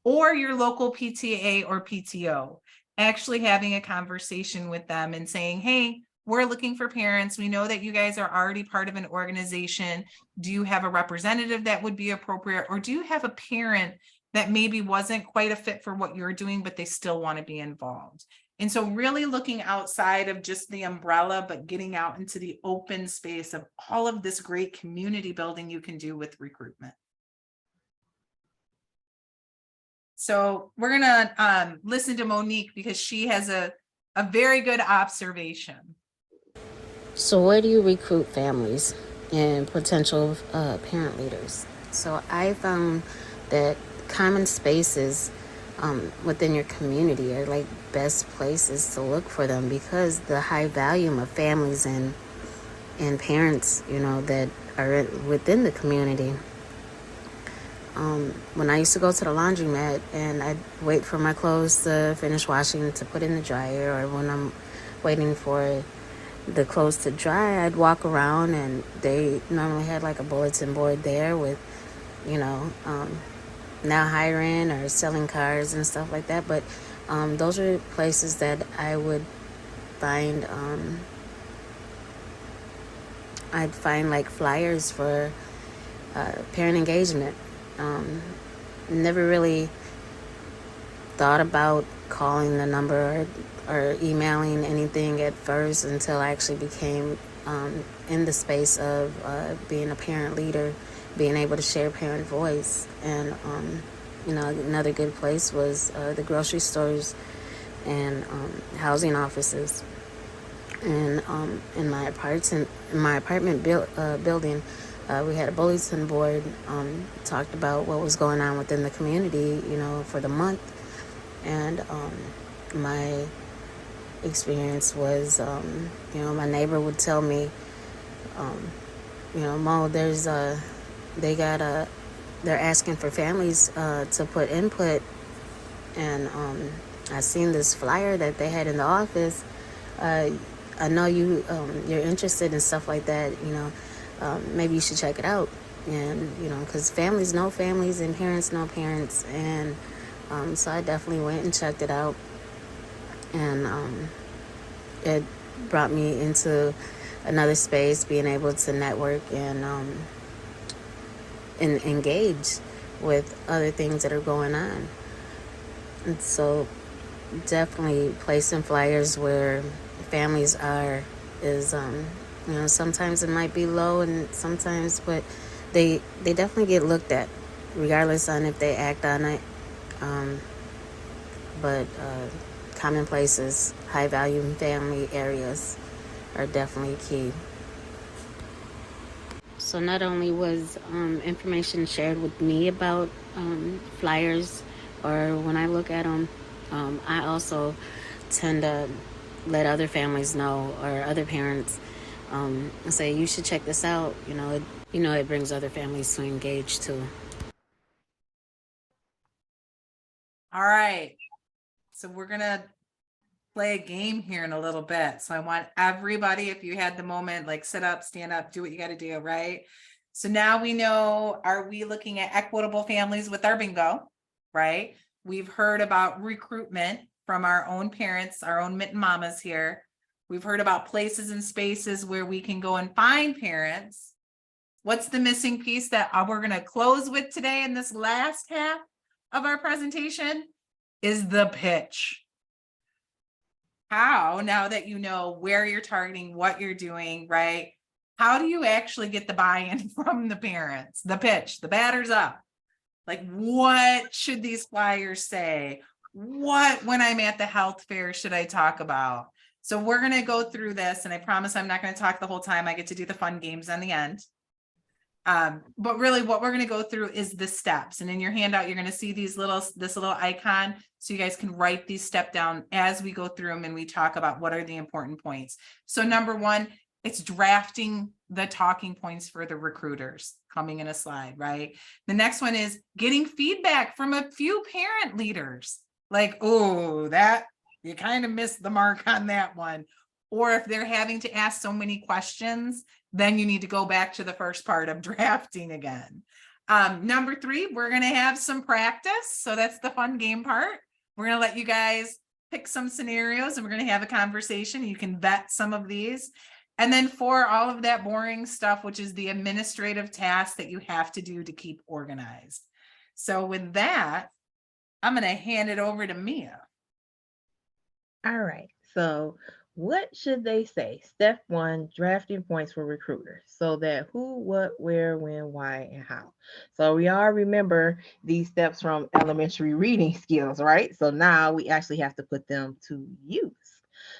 or your local PTA or PTO, actually having a conversation with them and saying, hey, we're looking for parents. We know that you guys are already part of an organization. Do you have a representative that would be appropriate? Or do you have a parent that maybe wasn't quite a fit for what you're doing, but they still want to be involved? And so really looking outside of just the umbrella, but getting out into the open space of all of this great community building you can do with recruitment. So we're going to listen to Monique because she has a very good observation. So where do you recruit families and potential parent leaders? So I found that common spaces within your community are like best places to look for them, because the high volume of families and parents, you know, that are within the community. When I used to go to the laundromat and I'd wait for my clothes to finish washing to put in the dryer, or when I'm waiting for the clothes to dry, I'd walk around and they normally had like a bulletin board there with, you know, now hiring or selling cars and stuff like that. But those are places that I would find, I'd find like flyers for parent engagement. Never really thought about calling the number or emailing anything at first until I actually became in the space of being a parent leader, being able to share parent voice. And you know, another good place was the grocery stores and housing offices. And in my apartment building, we had a bulletin board, talked about what was going on within the community, you know, for the month. And my experience was, you know, my neighbor would tell me, you know, Mo, there's they got a they're asking for families to put input. And I seen this flyer that they had in the office. I know you're interested in stuff like that. Maybe you should check it out. And because families know families and parents know parents, and so I definitely went and checked it out, and it brought me into another space, being able to network and engage with other things that are going on. And so definitely placing flyers where families are is sometimes it might be low, and sometimes, but they definitely get looked at regardless on if they act on it. But common places, high value family areas are definitely key. So not only was information shared with me about flyers, or when I look at them, I also tend to let other families know, or other parents say, you should check this out. It brings other families to engage too. All right. So we're going to play a game here in a little bit. So I want everybody, if you had the moment, like sit up, stand up, do what you got to do, right? So now we know, are we looking at equitable families with our bingo, right? We've heard about recruitment from our own parents, our own mitten mamas here. We've heard about places and spaces where we can go and find parents. What's the missing piece that we're going to close with today in this last half of our presentation is the pitch. How, now that you know where you're targeting, what you're doing, right? How do you actually get the buy-in from the parents? The pitch, the batter's up. Like, what should these flyers say? What, when I'm at the health fair, should I talk about? So we're going to go through this, and I promise I'm not going to talk the whole time. I get to do the fun games on the end. But really what we're going to go through is the steps, and in your handout, you're going to see this little icon. So you guys can write these steps down as we go through them and we talk about what are the important points. So number one, it's drafting the talking points for the recruiters, coming in a slide, right? The next one is getting feedback from a few parent leaders. Like, oh, that you kind of missed the mark on that one. Or if they're having to ask so many questions, then you need to go back to the first part of drafting again. Number three, we're going to have some practice. So that's the fun game part. We're going to let you guys pick some scenarios, and we're going to have a conversation. You can vet some of these. And then for all of that boring stuff, which is the administrative tasks that you have to do to keep organized. So with that, I'm going to hand it over to Mia. All right. So what should they say? Step one, drafting points for recruiters. So that who, what, where, when, why, and how. So we all remember these steps from elementary reading skills, right? So now we actually have to put them to use.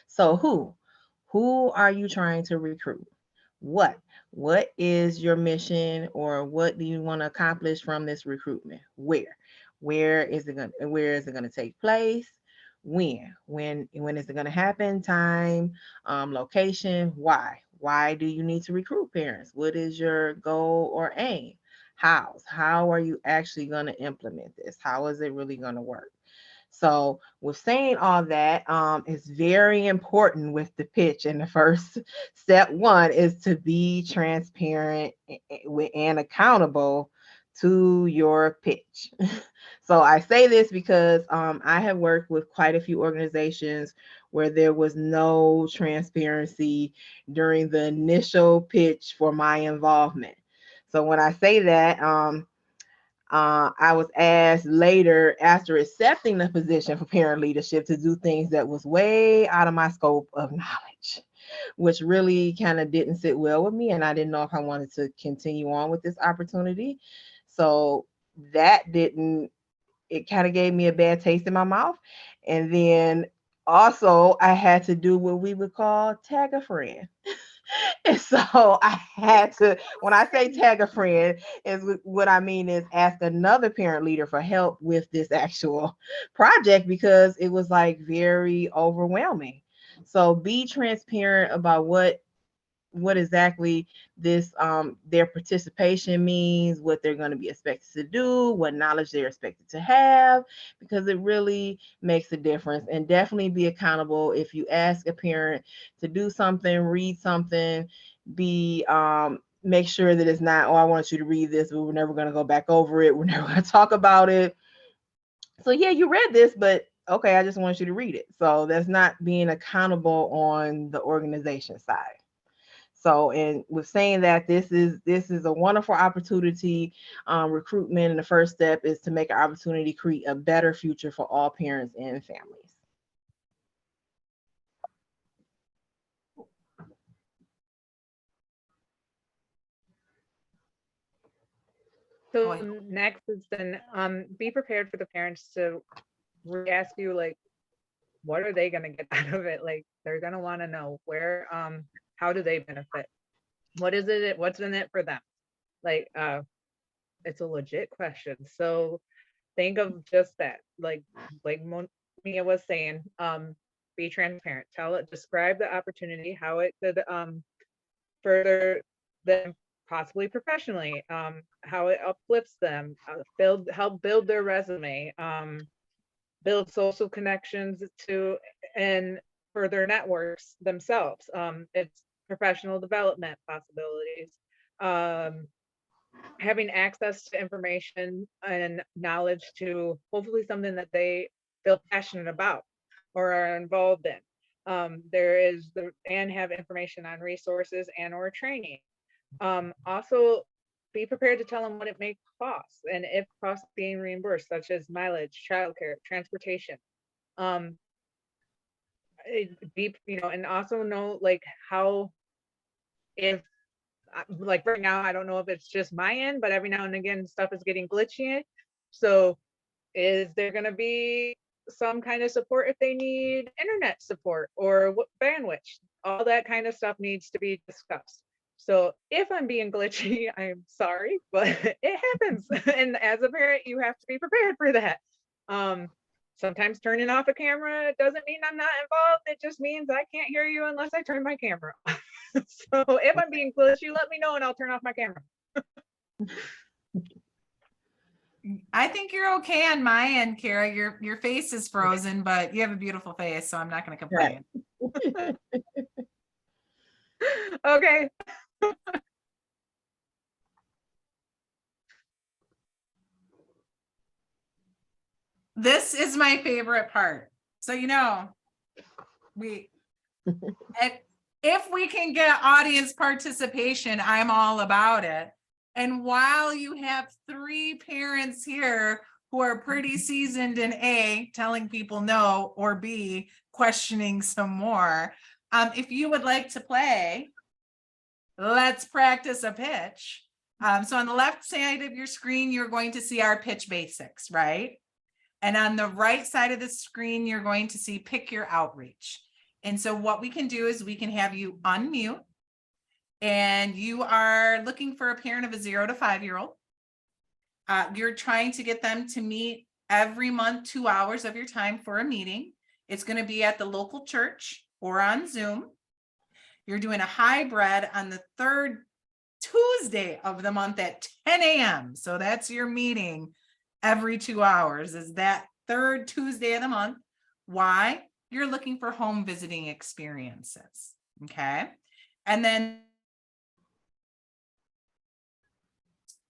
So who are you trying to recruit? What is your mission, or what do you want to accomplish from this recruitment? Where is it going to take place? When is it going to happen? Time, location, why do you need to recruit parents? What is your goal or aim? How are you actually going to implement this? How is it really going to work? So with saying all that, it's very important with the pitch. And the first step one is to be transparent and accountable to your pitch. So I say this because I have worked with quite a few organizations where there was no transparency during the initial pitch for my involvement. So when I say that, I was asked later, after accepting the position for parent leadership, to do things that was way out of my scope of knowledge, which really kind of didn't sit well with me. And I didn't know if I wanted to continue on with this opportunity. So it kind of gave me a bad taste in my mouth. And then also I had to do what we would call tag a friend. And so I had to, when I say tag a friend, is what I mean is ask another parent leader for help with this actual project, because it was like very overwhelming. So be transparent about what what exactly this their participation means, what they're going to be expected to do, what knowledge they're expected to have, because it really makes a difference. And definitely be accountable. If you ask a parent to do something, read something, be make sure that it's not, oh, I want you to read this, but we're never going to go back over it, we're never going to talk about it. So yeah, you read this, but okay, I just want you to read it. So that's not being accountable on the organization side. So, and with saying that, this is a wonderful opportunity. Recruitment, and the first step is to make an opportunity create a better future for all parents and families. So Boy. next is then be prepared for the parents to ask you, like, what are they gonna get out of it? Like, they're gonna want to know where, how do they benefit? What is it? What's in it for them? Like, it's a legit question. So think of just that. Like Mia was saying, be transparent. Tell it, describe the opportunity, how it could further them possibly professionally, how it uplifts them, help build their resume, build social connections to and further networks themselves. It's professional development possibilities. Having access to information and knowledge to hopefully something that they feel passionate about or are involved in. There is and have information on resources and or training. Also be prepared to tell them what it may cost and if costs being reimbursed, such as mileage, childcare, transportation. And also know like how, if like right now, I don't know if it's just my end, but every now and again stuff is getting glitchy. So is there going to be some kind of support if they need internet support or what bandwidth? All that kind of stuff needs to be discussed. So if I'm being glitchy, I'm sorry, but it happens. And as a parent, you have to be prepared for that. Sometimes turning off a camera doesn't mean I'm not involved. It just means I can't hear you unless I turn my camera off. So if I'm being glitchy, let me know and I'll turn off my camera. I think you're okay on my end, Kara. Your face is frozen, but you have a beautiful face, so I'm not going to complain. Okay. This is my favorite part. So, if we can get audience participation, I'm all about it. And while you have 3 parents here who are pretty seasoned in A, telling people no, or B, questioning some more, if you would like to play, let's practice a pitch. So on the left side of your screen, you're going to see our pitch basics, right? And on the right side of the screen, you're going to see pick your outreach. And so what we can do is we can have you unmute, and you are looking for a parent of a 0 to 5-year-old. You're trying to get them to meet every month, 2 hours of your time for a meeting. It's going to be at the local church or on Zoom. You're doing a hybrid on the 3rd Tuesday of the month at 10 a.m. So that's your meeting every 2 hours, is that 3rd Tuesday of the month. Why? You're looking for home visiting experiences. Okay. And then,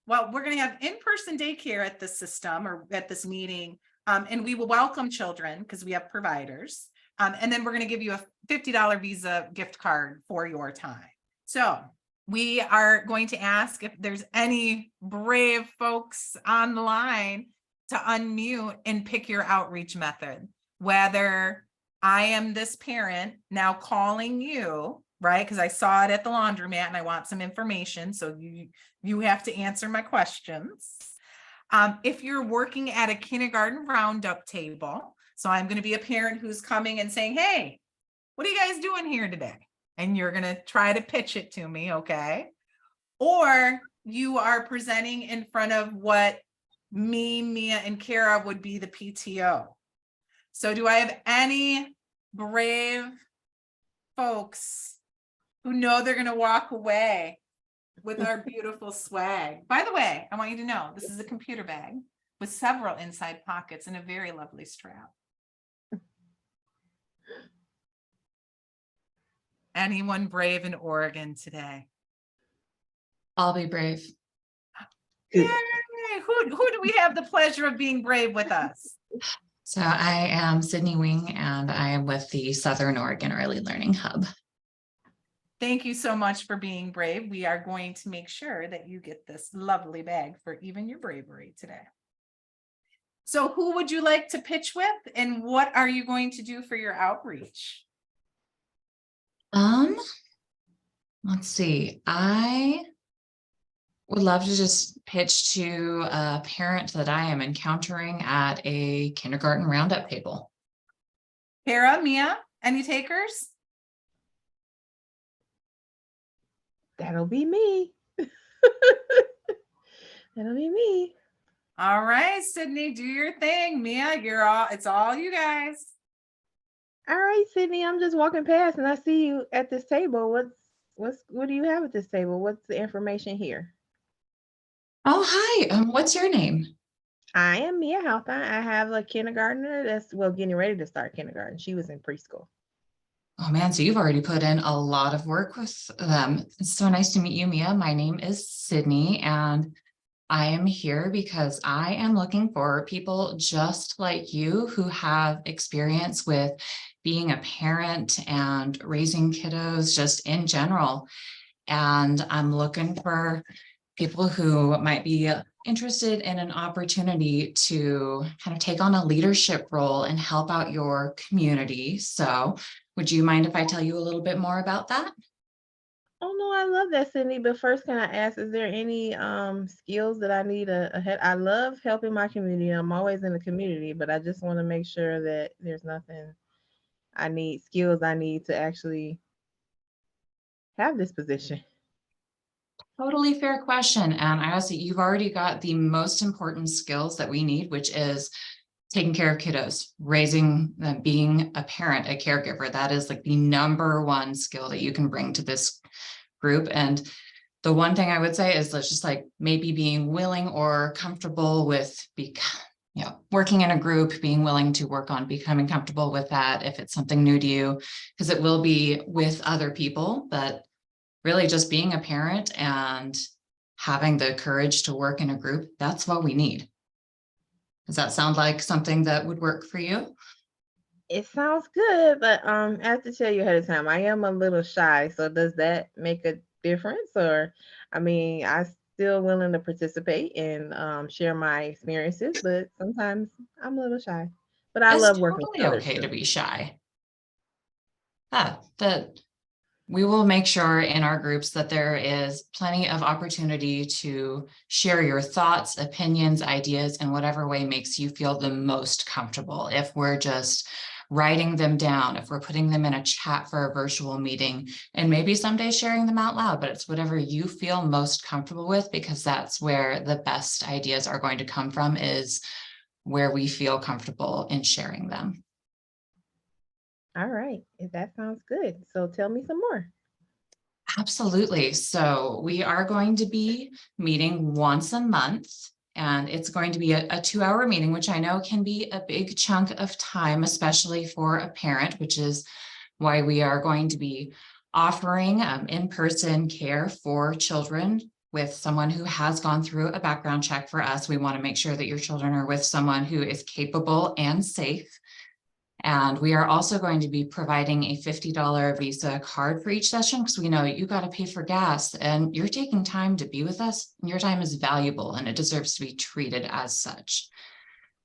well, we're going to have in-person daycare at the system or at this meeting. And we will welcome children because we have providers. And then we're going to give you a $50 Visa gift card for your time. So we are going to ask if there's any brave folks on the line to unmute and pick your outreach method. Whether I am this parent now calling you, right? Because I saw it at the laundromat and I want some information. So you have to answer my questions. If you're working at a kindergarten roundup table, so I'm going to be a parent who's coming and saying, hey, what are you guys doing here today? And you're going to try to pitch it to me, okay? Or you are presenting in front of what me, Mia, and Kara would be the PTO. So do I have any brave folks who know they're gonna walk away with our beautiful swag. By the way, I want you to know, this is a computer bag with several inside pockets and a very lovely strap. Anyone brave in Oregon today? I'll be brave. Yay! Who do we have the pleasure of being brave with us? So I am Sydney Wing, and I am with the Southern Oregon Early Learning Hub. Thank you so much for being brave. We are going to make sure that you get this lovely bag for even your bravery today. So who would you like to pitch with, and what are you going to do for your outreach? Let's see. I would love to just pitch to a parent that I am encountering at a kindergarten roundup table. Kara, Mia, any takers? That'll be me. That'll be me. All right, Sydney, do your thing. Mia, it's all you guys. All right, Sydney, I'm just walking past and I see you at this table. What do you have at this table? What's the information here? Oh, hi. What's your name? I am Mia Halpine. I have a kindergartner that's getting ready to start kindergarten. She was in preschool. Oh man, so you've already put in a lot of work with them. It's so nice to meet you, Mia. My name is Sydney, and I am here because I am looking for people just like you who have experience with being a parent and raising kiddos just in general. And I'm looking for people who might be interested in an opportunity to kind of take on a leadership role and help out your community. So would you mind if I tell you a little bit more about that? Oh no, I love that, Sydney. But first, can I ask, is there any skills that I need ahead? I love helping my community. I'm always in the community, but I just want to make sure that there's nothing skills I need to actually have this position. Totally fair question. And I also, you've already got the most important skills that we need, which is taking care of kiddos, raising them, being a parent, a caregiver. That is like the number one skill that you can bring to this group. And the one thing I would say is let's just like maybe being willing or comfortable with working in a group, being willing to work on becoming comfortable with that if it's something new to you, because it will be with other people, but really just being a parent and having the courage to work in a group, that's what we need. Does that sound like something that would work for you? It sounds good, but I have to tell you ahead of time, I am a little shy. So does that make a difference? Or, I mean, I'm still willing to participate and share my experiences, but sometimes I'm a little shy. But I love working with It's totally others okay too. to be shy. That we will make sure in our groups that there is plenty of opportunity to share your thoughts, opinions, ideas in whatever way makes you feel the most comfortable. If we're just writing them down, if we're putting them in a chat for a virtual meeting, and maybe someday sharing them out loud, but it's whatever you feel most comfortable with, because that's where the best ideas are going to come from, is where we feel comfortable in sharing them. All right, that sounds good. So tell me some more. Absolutely. So we are going to be meeting once a month, and it's going to be a 2-hour meeting, which I know can be a big chunk of time, especially for a parent, which is why we are going to be offering in-person care for children with someone who has gone through a background check for us. We want to make sure that your children are with someone who is capable and safe. And we are also going to be providing a $50 Visa card for each session, because we know you got to pay for gas and you're taking time to be with us. And your time is valuable and it deserves to be treated as such.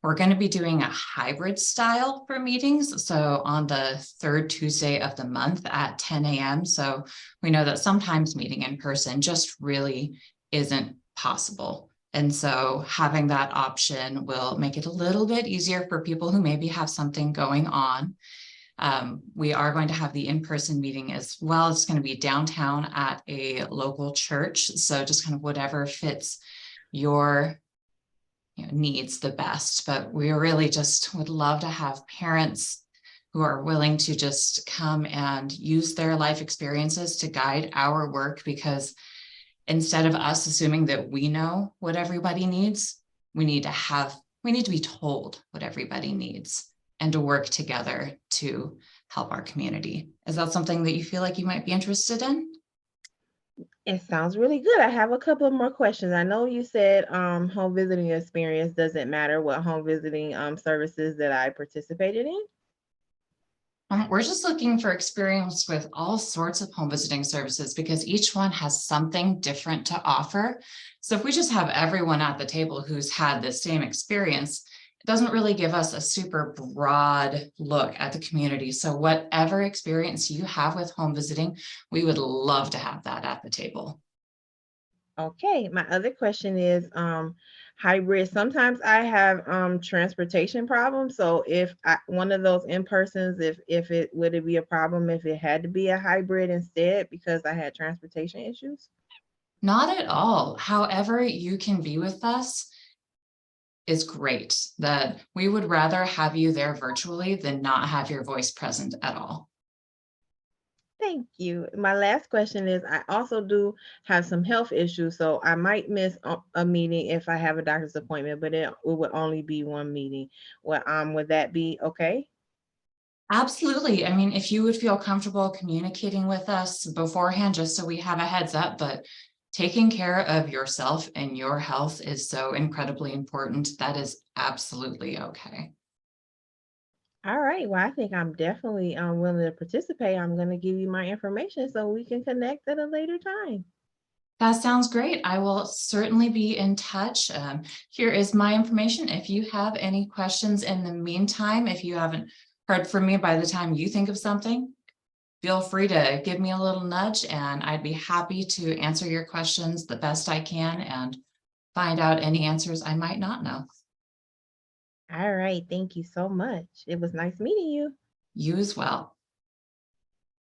We're going to be doing a hybrid style for meetings. So on the third Tuesday of the month at 10 a.m. So we know that sometimes meeting in person just really isn't possible. And so having that option will make it a little bit easier for people who maybe have something going on. We are going to have the in-person meeting as well. It's going to be downtown at a local church. So just kind of whatever fits your needs the best. But we really just would love to have parents who are willing to just come and use their life experiences to guide our work, because instead of us assuming that we know what everybody needs, we need to be told what everybody needs and to work together to help our community. Is that something that you feel like you might be interested in? It sounds really good. I have a couple of more questions. I know you said home visiting experience doesn't matter what home visiting services that I participated in. We're just looking for experience with all sorts of home visiting services because each one has something different to offer. So if we just have everyone at the table who's had the same experience, it doesn't really give us a super broad look at the community. So whatever experience you have with home visiting, we would love to have that at the table. Okay, my other question is hybrid. Sometimes I have transportation problems. So if one of those in-persons, if it would it be a problem if it had to be a hybrid instead because I had transportation issues? Not at all. However you can be with us is great. That we would rather have you there virtually than not have your voice present at all. Thank you. My last question is, I also do have some health issues, so I might miss a meeting if I have a doctor's appointment, but it would only be one meeting. Well, would that be okay? Absolutely. I mean, if you would feel comfortable communicating with us beforehand, just so we have a heads up, but taking care of yourself and your health is so incredibly important. That is absolutely okay. All right. Well, I think I'm definitely willing to participate. I'm going to give you my information so we can connect at a later time. That sounds great. I will certainly be in touch. Here is my information. If you have any questions in the meantime, if you haven't heard from me by the time you think of something, feel free to give me a little nudge and I'd be happy to answer your questions the best I can and find out any answers I might not know. All right. Thank you so much. It was nice meeting you. You as well.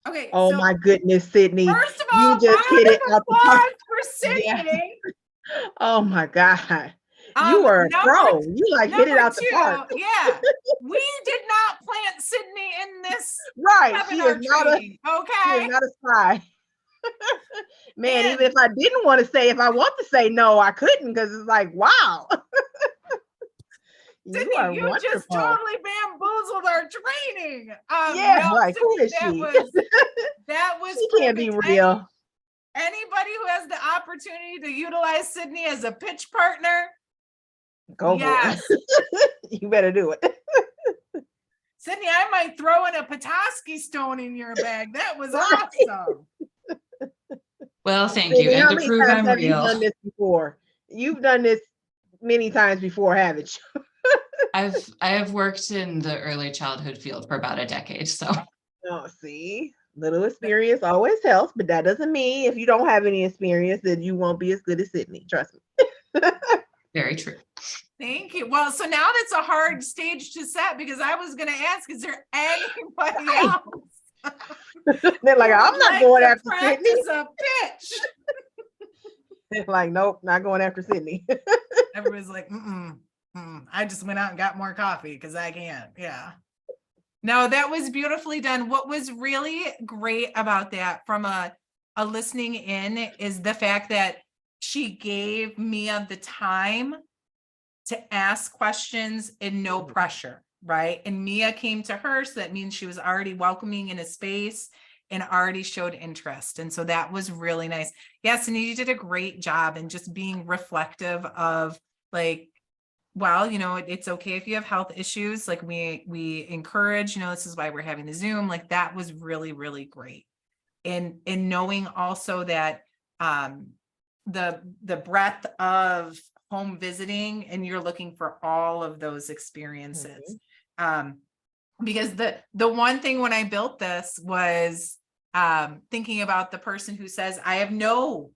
Okay. Oh so my goodness, Sydney. first of all, You just hit it out the park. applause for Sydney. Yeah. Oh my God. You are a number pro. You like hit it Number out the park. yeah, we did not plant Sydney in this Right. She webinar is not a training, She okay? is not a spy. Man, And- even if I didn't want to say, if I want to say no, I couldn't because it's like, wow. You Sydney, are you wonderful. just totally bamboozled our training. Yeah, no, like who Sydney, is that she? that was She can't be perfect. real. Anybody who has the opportunity to utilize Sydney as a pitch partner, Go yes. for it. You better do it. Sydney, I might throw in a Petoskey stone in your bag. That was Right. awesome. Well, thank Sydney, you. And how to many prove times I'm have you real, done this before? You've done this many times before, haven't you? I have worked in the early childhood field for about a decade. So Oh, see, little experience always helps, but that doesn't mean if you don't have any experience that you won't be as good as Sydney. Trust me. very true. Thank you. Well, so now that's a hard stage to set because I was going to ask, is there anybody else? They're like, who I'm would not like going to after Sydney. practice a pitch? They're like, nope, not going after Sydney. Everybody's like, I just went out and got more coffee because I can't. Yeah. No, that was beautifully done. What was really great about that from a listening in is the fact that she gave Mia the time to ask questions and no pressure, right? And Mia came to her, so that means she was already welcoming in a space and already showed interest. And so that was really nice. Yes, and you did a great job in just being reflective of like, well, it's okay if you have health issues. Like we encourage, this is why we're having the Zoom. Like that was really, really great. And knowing also that the breadth of home visiting and you're looking for all of those experiences. Because the one thing when I built this was thinking about the person who says, I have no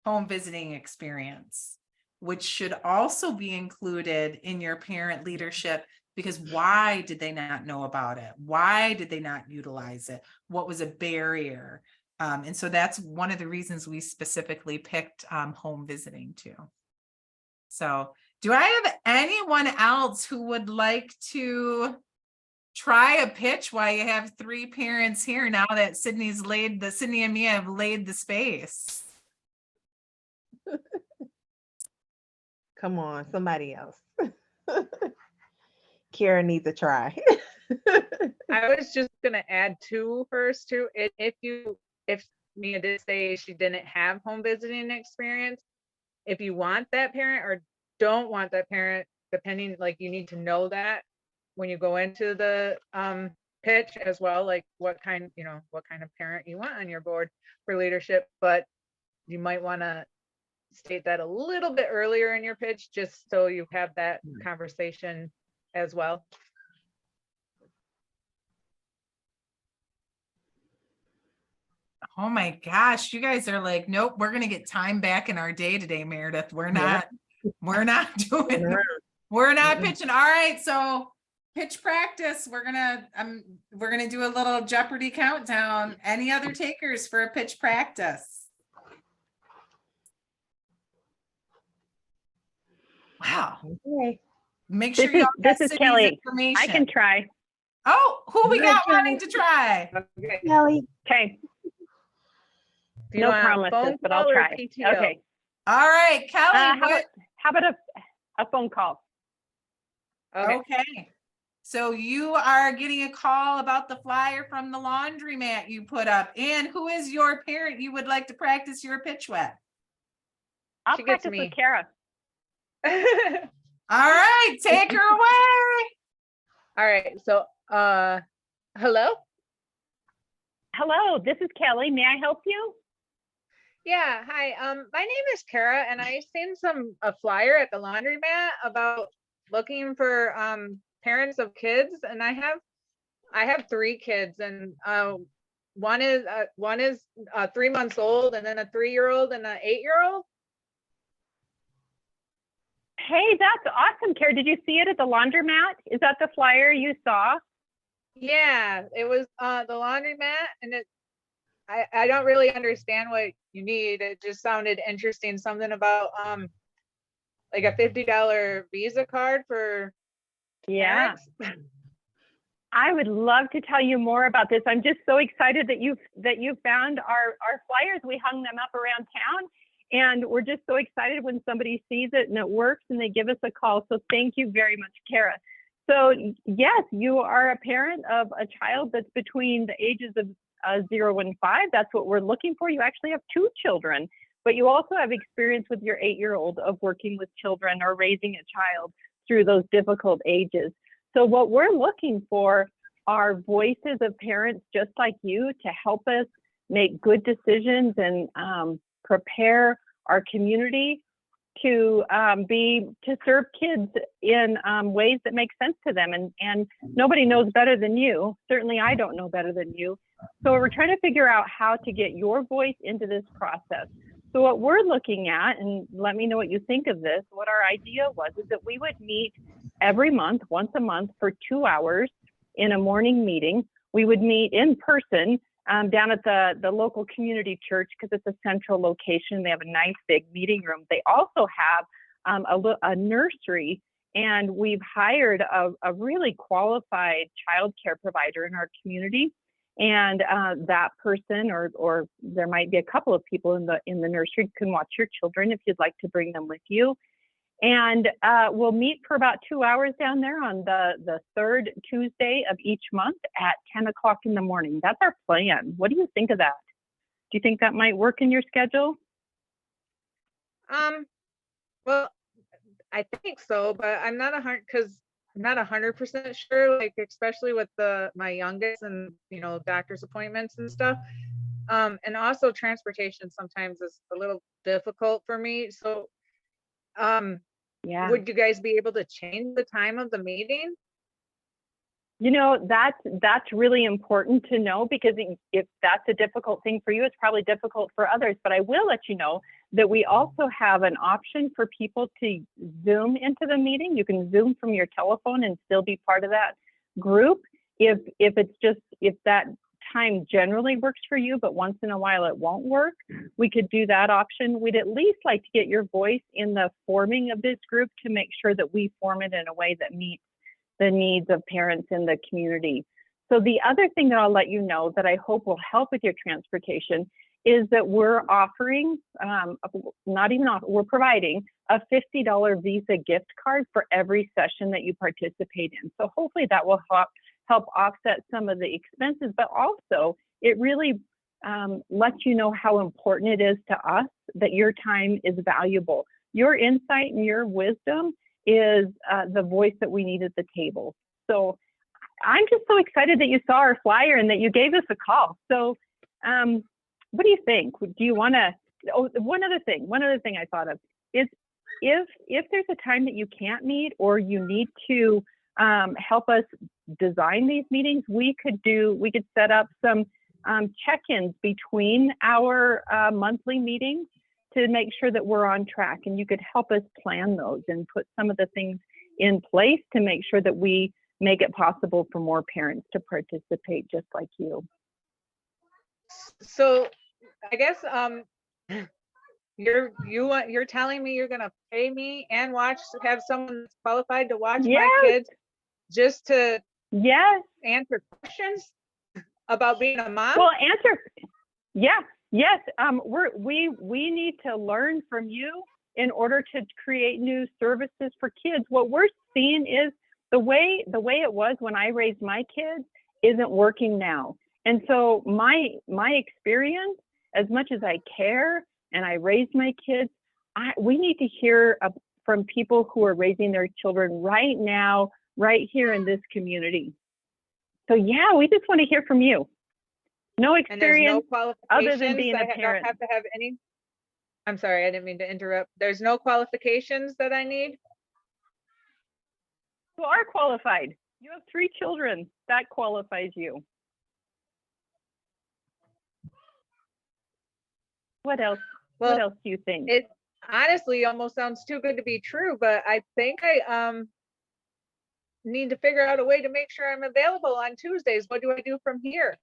home visiting experience, which should also be included in your parent leadership, because why did they not know about it? Why did they not utilize it? What was a barrier? And so that's one of the reasons we specifically picked home visiting too. So do I have anyone else who would like to try a pitch while you have three parents here now that Sydney and Mia have laid the space. Come on, somebody else. Kara needs a try. I was just gonna add to hers too. If Mia did say she didn't have home visiting experience, if you want that parent or don't want that parent, depending, like, you need to know that when you go into the pitch as well, like what kind of parent you want on your board for leadership. But you might want to state that a little bit earlier in your pitch, just so you have that conversation as well. Oh my gosh, you guys are like, nope, we're gonna get time back in our day today, Meredith. We're not doing, we're not pitching. All right, so pitch practice. We're gonna do a little Jeopardy countdown. Any other takers for a pitch practice? Wow. Okay. Make sure you all This got is Sydney's Kelly. information. I can try. Oh, who we got Good, wanting to try? Okay. Kelly. Okay, Do you no want a phone promises, but I'll call or try. PTO? Okay. All right, Kelly. How about a phone call? Okay. Okay. So you are getting a call about the flyer from the laundromat you put up. And who is your parent you would like to practice your pitch with? I'll She gets practice me. with Kara. All right, take her away. All right. So, hello. Hello, this is Kelly. May I help you? Yeah. Hi. My name is Kara, and I seen a flyer at the laundromat about looking for parents of kids, and I have 3 kids, and one is 3 months old, and then a 3-year-old and an 8-year-old. Hey, that's awesome, Kara. Did you see it at the laundromat? Is that the flyer you saw? Yeah, it was the laundromat, and I don't really understand what you need. It just sounded interesting. Something about like a $50 Visa card for Yeah. parents. I would love to tell you more about this. I'm just so excited that you found our flyers. We hung them up around town, and we're just so excited when somebody sees it and it works and they give us a call. So thank you very much, Kara. So yes, you are a parent of a child that's between the ages of 0 and 5. That's what we're looking for. You actually have 2 children, but you also have experience with your 8-year-old of working with children or raising a child through those difficult ages. So what we're looking for are voices of parents just like you to help us make good decisions and prepare our community to serve kids in ways that make sense to them. And nobody knows better than you. Certainly I don't know better than you. So we're trying to figure out how to get your voice into this process. So what we're looking at, and let me know what you think of this, what our idea was, is that we would meet every month, once a month, for 2 hours in a morning meeting. We would meet in person down at the local community church, because it's a central location. They have a nice big meeting room. They also have a nursery, and we've hired a really qualified childcare provider in our community. And that person, or there might be a couple of people in the nursery, can watch your children if you'd like to bring them with you. And we'll meet for about 2 hours down there on the 3rd Tuesday of each month at 10 o'clock in the morning. That's our plan. What do you think of that? Do you think that might work in your schedule? Well, I think so, but I'm not 100% sure, like, especially with my youngest and, doctor's appointments and stuff. And also transportation sometimes is a little difficult for me. So, Yeah. would you guys be able to change the time of the meeting? That's really important to know, because if that's a difficult thing for you, it's probably difficult for others. But I will let you know that we also have an option for people to Zoom into the meeting. You can Zoom from your telephone and still be part of that group. If that time generally works for you, but once in a while it won't work, we could do that option. We'd at least like to get your voice in the forming of this group to make sure that we form it in a way that meets the needs of parents in the community. So the other thing that I'll let you know that I hope will help with your transportation is that we're offering, we're providing a $50 Visa gift card for every session that you participate in. So hopefully that will help offset some of the expenses, but also it really lets you know how important it is to us that your time is valuable. Your insight and your wisdom is the voice that we need at the table. So I'm just so excited that you saw our flyer and that you gave us a call. So what do you think? Do you want to, one other thing I thought of is if there's a time that you can't meet or you need to help us design these meetings, we could set up some check-ins between our monthly meetings to make sure that we're on track, and you could help us plan those and put some of the things in place to make sure that we make it possible for more parents to participate just like you. So I guess you're telling me you're gonna pay me and have someone that's qualified to watch my kids just to answer questions about being a mom? Well, yes. We need to learn from you in order to create new services for kids. What we're seeing is the way it was when I raised my kids isn't working now. And so my experience, as much as I care and I raise my kids, we need to hear from people who are raising their children right now, right here in this community. So yeah, we just want to hear from you. No experience other than being a parent. I don't have to have any. I'm sorry, I didn't mean to interrupt. There's no qualifications that I need? You are qualified. You have 3 children. That qualifies you. What else? Well, what else do you think? It honestly almost sounds too good to be true, but I think I need to figure out a way to make sure I'm available on Tuesdays. What do I do from here?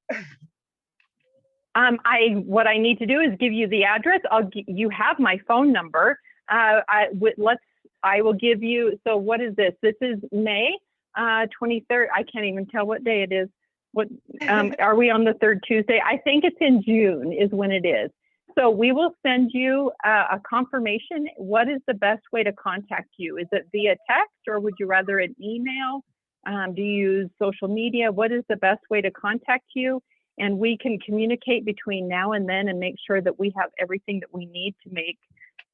What I need to do is give you the address. You have my phone number. I will give you. So what is this? This is May 23rd. I can't even tell what day it is. What are we on the 3rd Tuesday? I think it's in June is when it is. So we will send you a confirmation. What is the best way to contact you? Is it via text or would you rather an email? Do you use social media? What is the best way to contact you? And we can communicate between now and then and make sure that we have everything that we need to make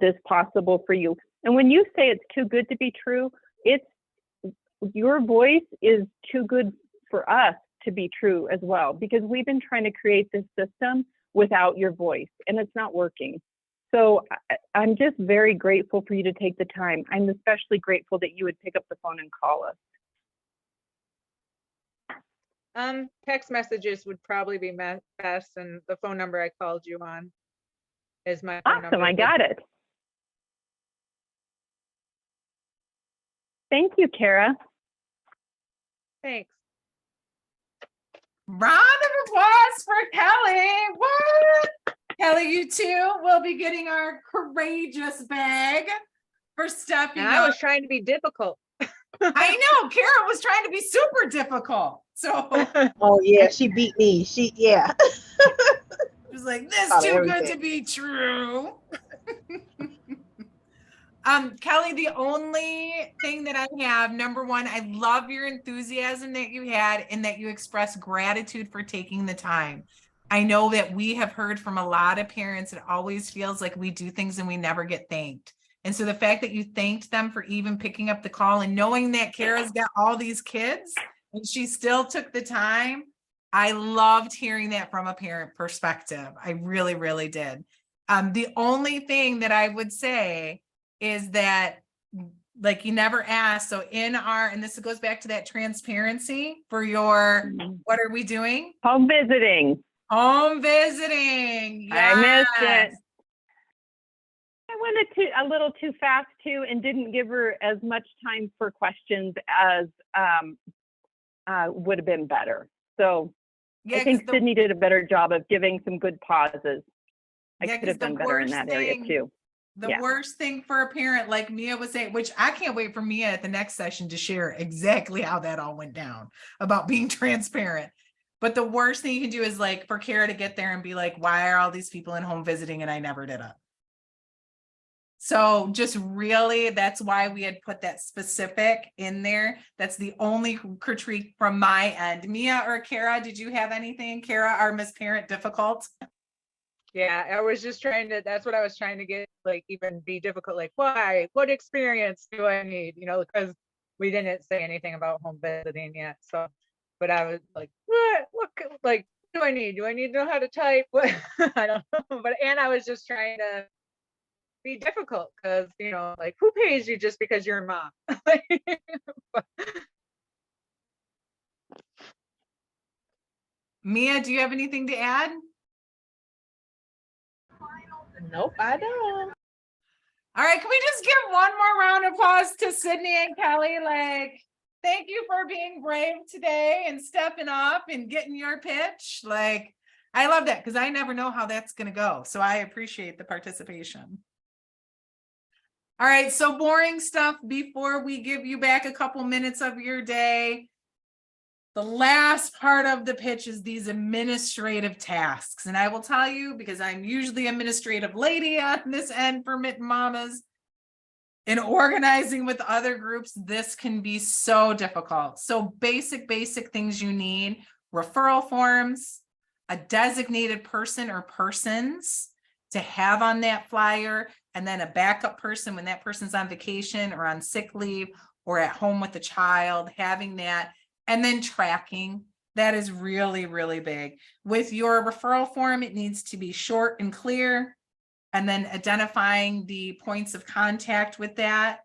this possible for you. And when you say it's too good to be true, your voice is too good for us to be true as well, because we've been trying to create this system without your voice and it's not working. So I'm just very grateful for you to take the time. I'm especially grateful that you would pick up the phone and call us. Text messages would probably be best, and the phone number I called you on is my phone number. Awesome, I got it. Thank you, Kara. Thanks. Round of applause for Kelly. What? Kelly, you too will be getting our courageous bag for stuffing. And I was trying to be difficult. I know, Kara was trying to be super difficult. So oh yeah, she beat me. It was like, this too good to be true. Kelly, the only thing that I have, number one, I love your enthusiasm that you had and that you expressed gratitude for taking the time. I know that we have heard from a lot of parents, it always feels like we do things and we never get thanked. And so the fact that you thanked them for even picking up the call and knowing that Kara's got all these kids and she still took the time, I loved hearing that from a parent perspective. I really, really did. The only thing that I would say is that, like, you never asked. So and this goes back to that transparency for your, what are we doing? Home visiting. Home visiting. Yes. I missed it. I went a little too fast too and didn't give her as much time for questions as would have been better. So yeah, I think Sydney did a better job of giving some good pauses. I could have done better in that area too. The Yeah. worst thing for a parent, like Mia was saying, which I can't wait for Mia at the next session to share exactly how that all went down about being transparent. But the worst thing you can do is like for Kara to get there and be like, why are all these people in home visiting and I never did it? So just really, that's why we had put that specific in there. That's the only critique from my end. Mia or Kara, did you have anything? Kara, our Miss Parent difficult? Yeah, I was just trying to, that's what I was trying to get, like, even be difficult, like, why, what experience do I need? You know, because we didn't say anything about home visiting yet, so, but I was like, like, what do I need? Do I need to know how to type? What, I don't know, but, and I was just trying to be difficult, because, you know, like, who pays you just because you're a mom? Mia, do you have anything to add? Nope, I don't. All right, can we just give one more round of applause to Sydney and Kelly? Like, thank you for being brave today and stepping up and getting your pitch. Like, I love that because I never know how that's going to go. So I appreciate the participation. All right, so boring stuff before we give you back a couple minutes of your day. The last part of the pitch is these administrative tasks. And I will tell you, because I'm usually administrative lady on this end for Mitten Mamas, in organizing with other groups, this can be so difficult. So basic things you need: referral forms, a designated person or persons to have on that flyer, and then a backup person when that person's on vacation or on sick leave or at home with the child, having that. And then tracking, that is really, really big. With your referral form, it needs to be short and clear, and then identifying the points of contact with that.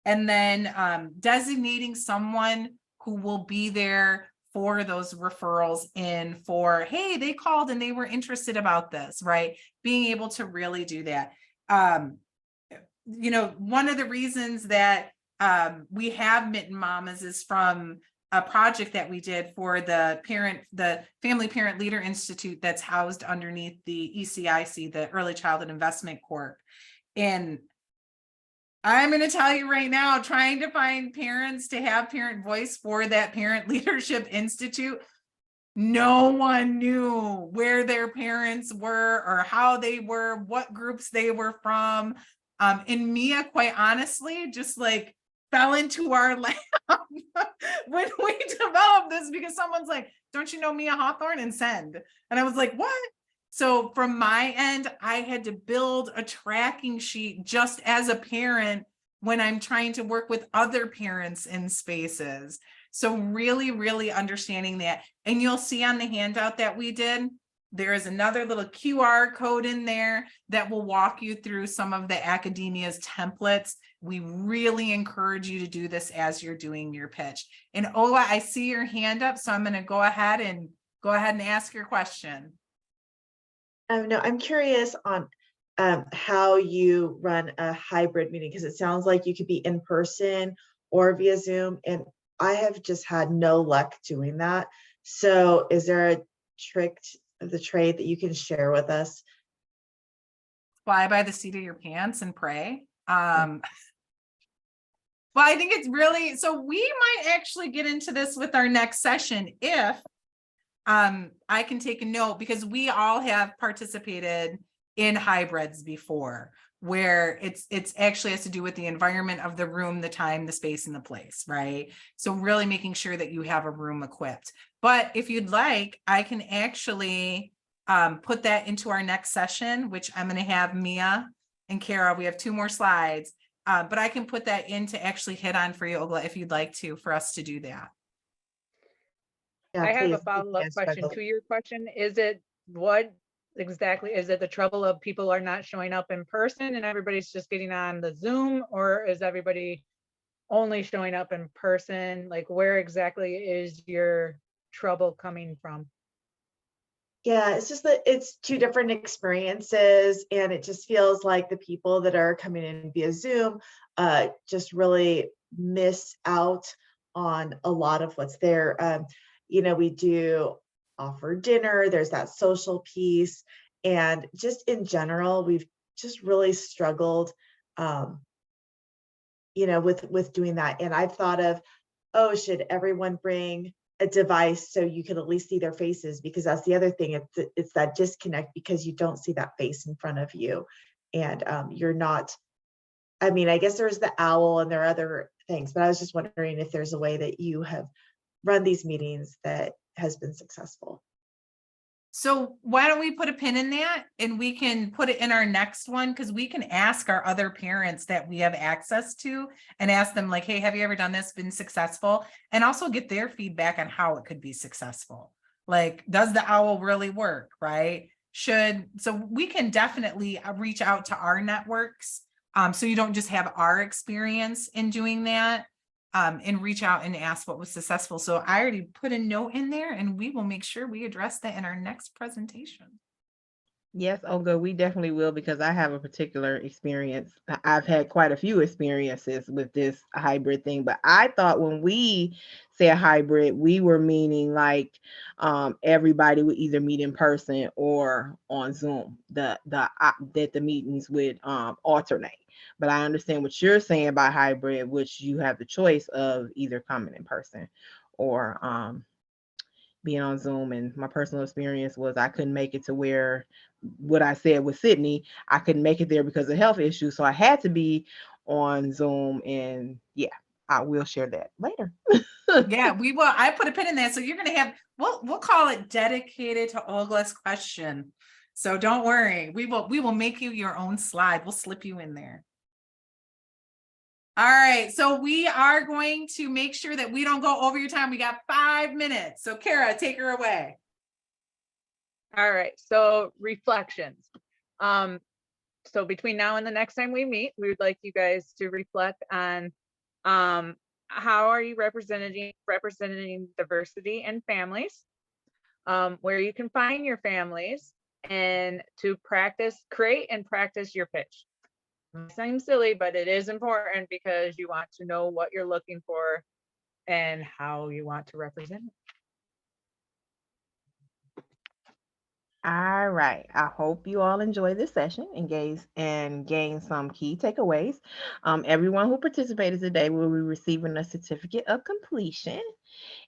And then designating someone who will be there for those referrals in for, hey, they called and they were interested about this, right? Being able to really do that. You know, one of the reasons that we have Mitten Mamas is from a project that we did for the Family Parent Leader Institute that's housed underneath the ECIC, the Early Childhood Investment Corp. And I'm going to tell you right now, trying to find parents to have parent voice for that Parent Leadership Institute, no one knew where their parents were or how they were, what groups they were from. And Mia, quite honestly, just like fell into our lap when we developed this, because someone's like, don't you know Mia Hawthorne? And send. And I was like, what? So from my end, I had to build a tracking sheet just as a parent when I'm trying to work with other parents in spaces. So really, really understanding that. And you'll see on the handout that we did, there is another little QR code in there that will walk you through some of the academia's templates. We really encourage you to do this as you're doing your pitch. And Ola, I see your hand up, so I'm going to go ahead and ask your question. No, I'm curious on how you run a hybrid meeting, because it sounds like you could be in person or via Zoom, and I have just had no luck doing that. So is there a trick of the trade that you can share with us? Fly by the seat of your pants and pray. Well, I think it's really, so we might actually get into this with our next session if I can take a note, because we all have participated in hybrids before, where it's actually has to do with the environment of the room, the time, the space, and the place, right? So really making sure that you have a room equipped. But if you'd like, I can actually put that into our next session, which I'm going to have Mia and Kara. We have 2 more slides, but I can put that in to actually hit on for you, Ogla, if you'd like to, for us to do that. Yeah, I have please, a follow-up yes, question Michael. to your question. Is it, what exactly, is it the trouble of people are not showing up in person and everybody's just getting on the Zoom, or is everybody only showing up in person? Like, where exactly is your trouble coming from? Yeah, it's just that it's 2 different experiences, and it just feels like the people that are coming in via Zoom just really miss out on a lot of what's there. You know, we do offer dinner, there's that social piece, and just in general, we've just really struggled, with doing that. And I've thought of, oh, should everyone bring a device so you can at least see their faces? Because that's the other thing. It's that disconnect because you don't see that face in front of you. And you're not, I mean, I guess there's the owl and there are other things, but I was just wondering if there's a way that you have run these meetings that has been successful. So why don't we put a pin in that and we can put it in our next one, because we can ask our other parents that we have access to and ask them like, hey, have you ever done this, been successful? And also get their feedback on how it could be successful. Like, does the owl really work, right? So we can definitely reach out to our networks. So you don't just have our experience in doing that. And reach out and ask what was successful. So I already put a note in there and we will make sure we address that in our next presentation. Yes, Olga, we definitely will, because I have a particular experience. I've had quite a few experiences with this hybrid thing, but I thought when we say a hybrid, we were meaning like everybody would either meet in person or on Zoom, that the meetings would alternate. But I understand what you're saying about hybrid, which you have the choice of either coming in person or being on Zoom. And my personal experience was I couldn't make it to where what I said with Sydney, I couldn't make it there because of health issues. So I had to be on Zoom, and yeah, I will share that later. Yeah, we will. I put a pin in that. So you're going to have, we'll call it dedicated to Olga's question. So don't worry. We will make you your own slide. We'll slip you in there. All right, so we are going to make sure that we don't go over your time. We got 5 minutes. So Kara, take her away. All right, so reflections. So between now and the next time we meet, we would like you guys to reflect on how are you representing diversity in families, where you can find your families, and to create and practice your pitch. It seems silly, but it is important because you want to know what you're looking for and how you want to represent it. All right. I hope you all enjoy this session and gain some key takeaways. Everyone who participated today will be receiving a certificate of completion.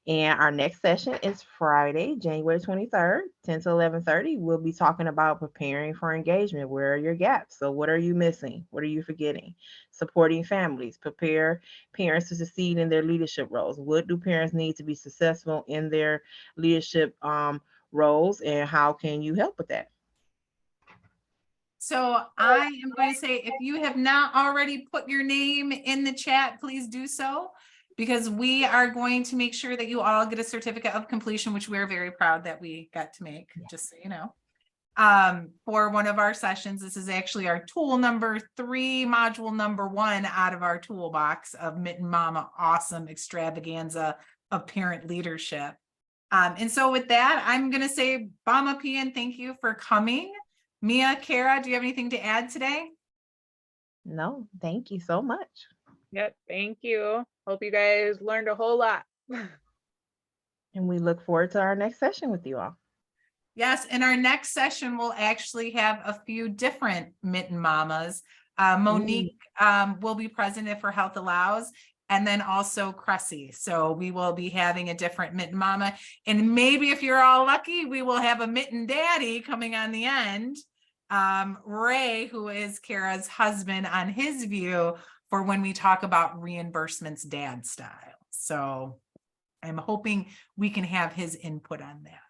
And our next session is Friday, January 23rd, 10 to 11:30. We'll be talking about preparing for engagement. Where are your gaps? So what are you missing? What are you forgetting? Supporting families, prepare parents to succeed in their leadership roles. What do parents need to be successful in their leadership roles, and how can you help with that? So I am going to say, if you have not already put your name in the chat, please do so, because we are going to make sure that you all get a certificate of completion, which we're very proud that we got to make, just so you know, for one of our sessions. This is actually our tool number 3, module number 1 out of our toolbox of Mitten Mama Awesome Extravaganza of Parent Leadership. And so with that, I'm going to say, Bama P, and thank you for coming. Mia, Kara, do you have anything to add today? No, thank you so much. Yep, thank you. Hope you guys learned a whole lot. And we look forward to our next session with you all. Yes, in our next session, we'll actually have a few different Mitten Mamas. Monique will be present if her health allows, and then also Cressy. So we will be having a different Mitten Mama. And maybe if you're all lucky, we will have a Mitten Daddy coming on the end. Ray, who is Kara's husband, on his view for when we talk about reimbursements dad style. So I'm hoping we can have his input on that.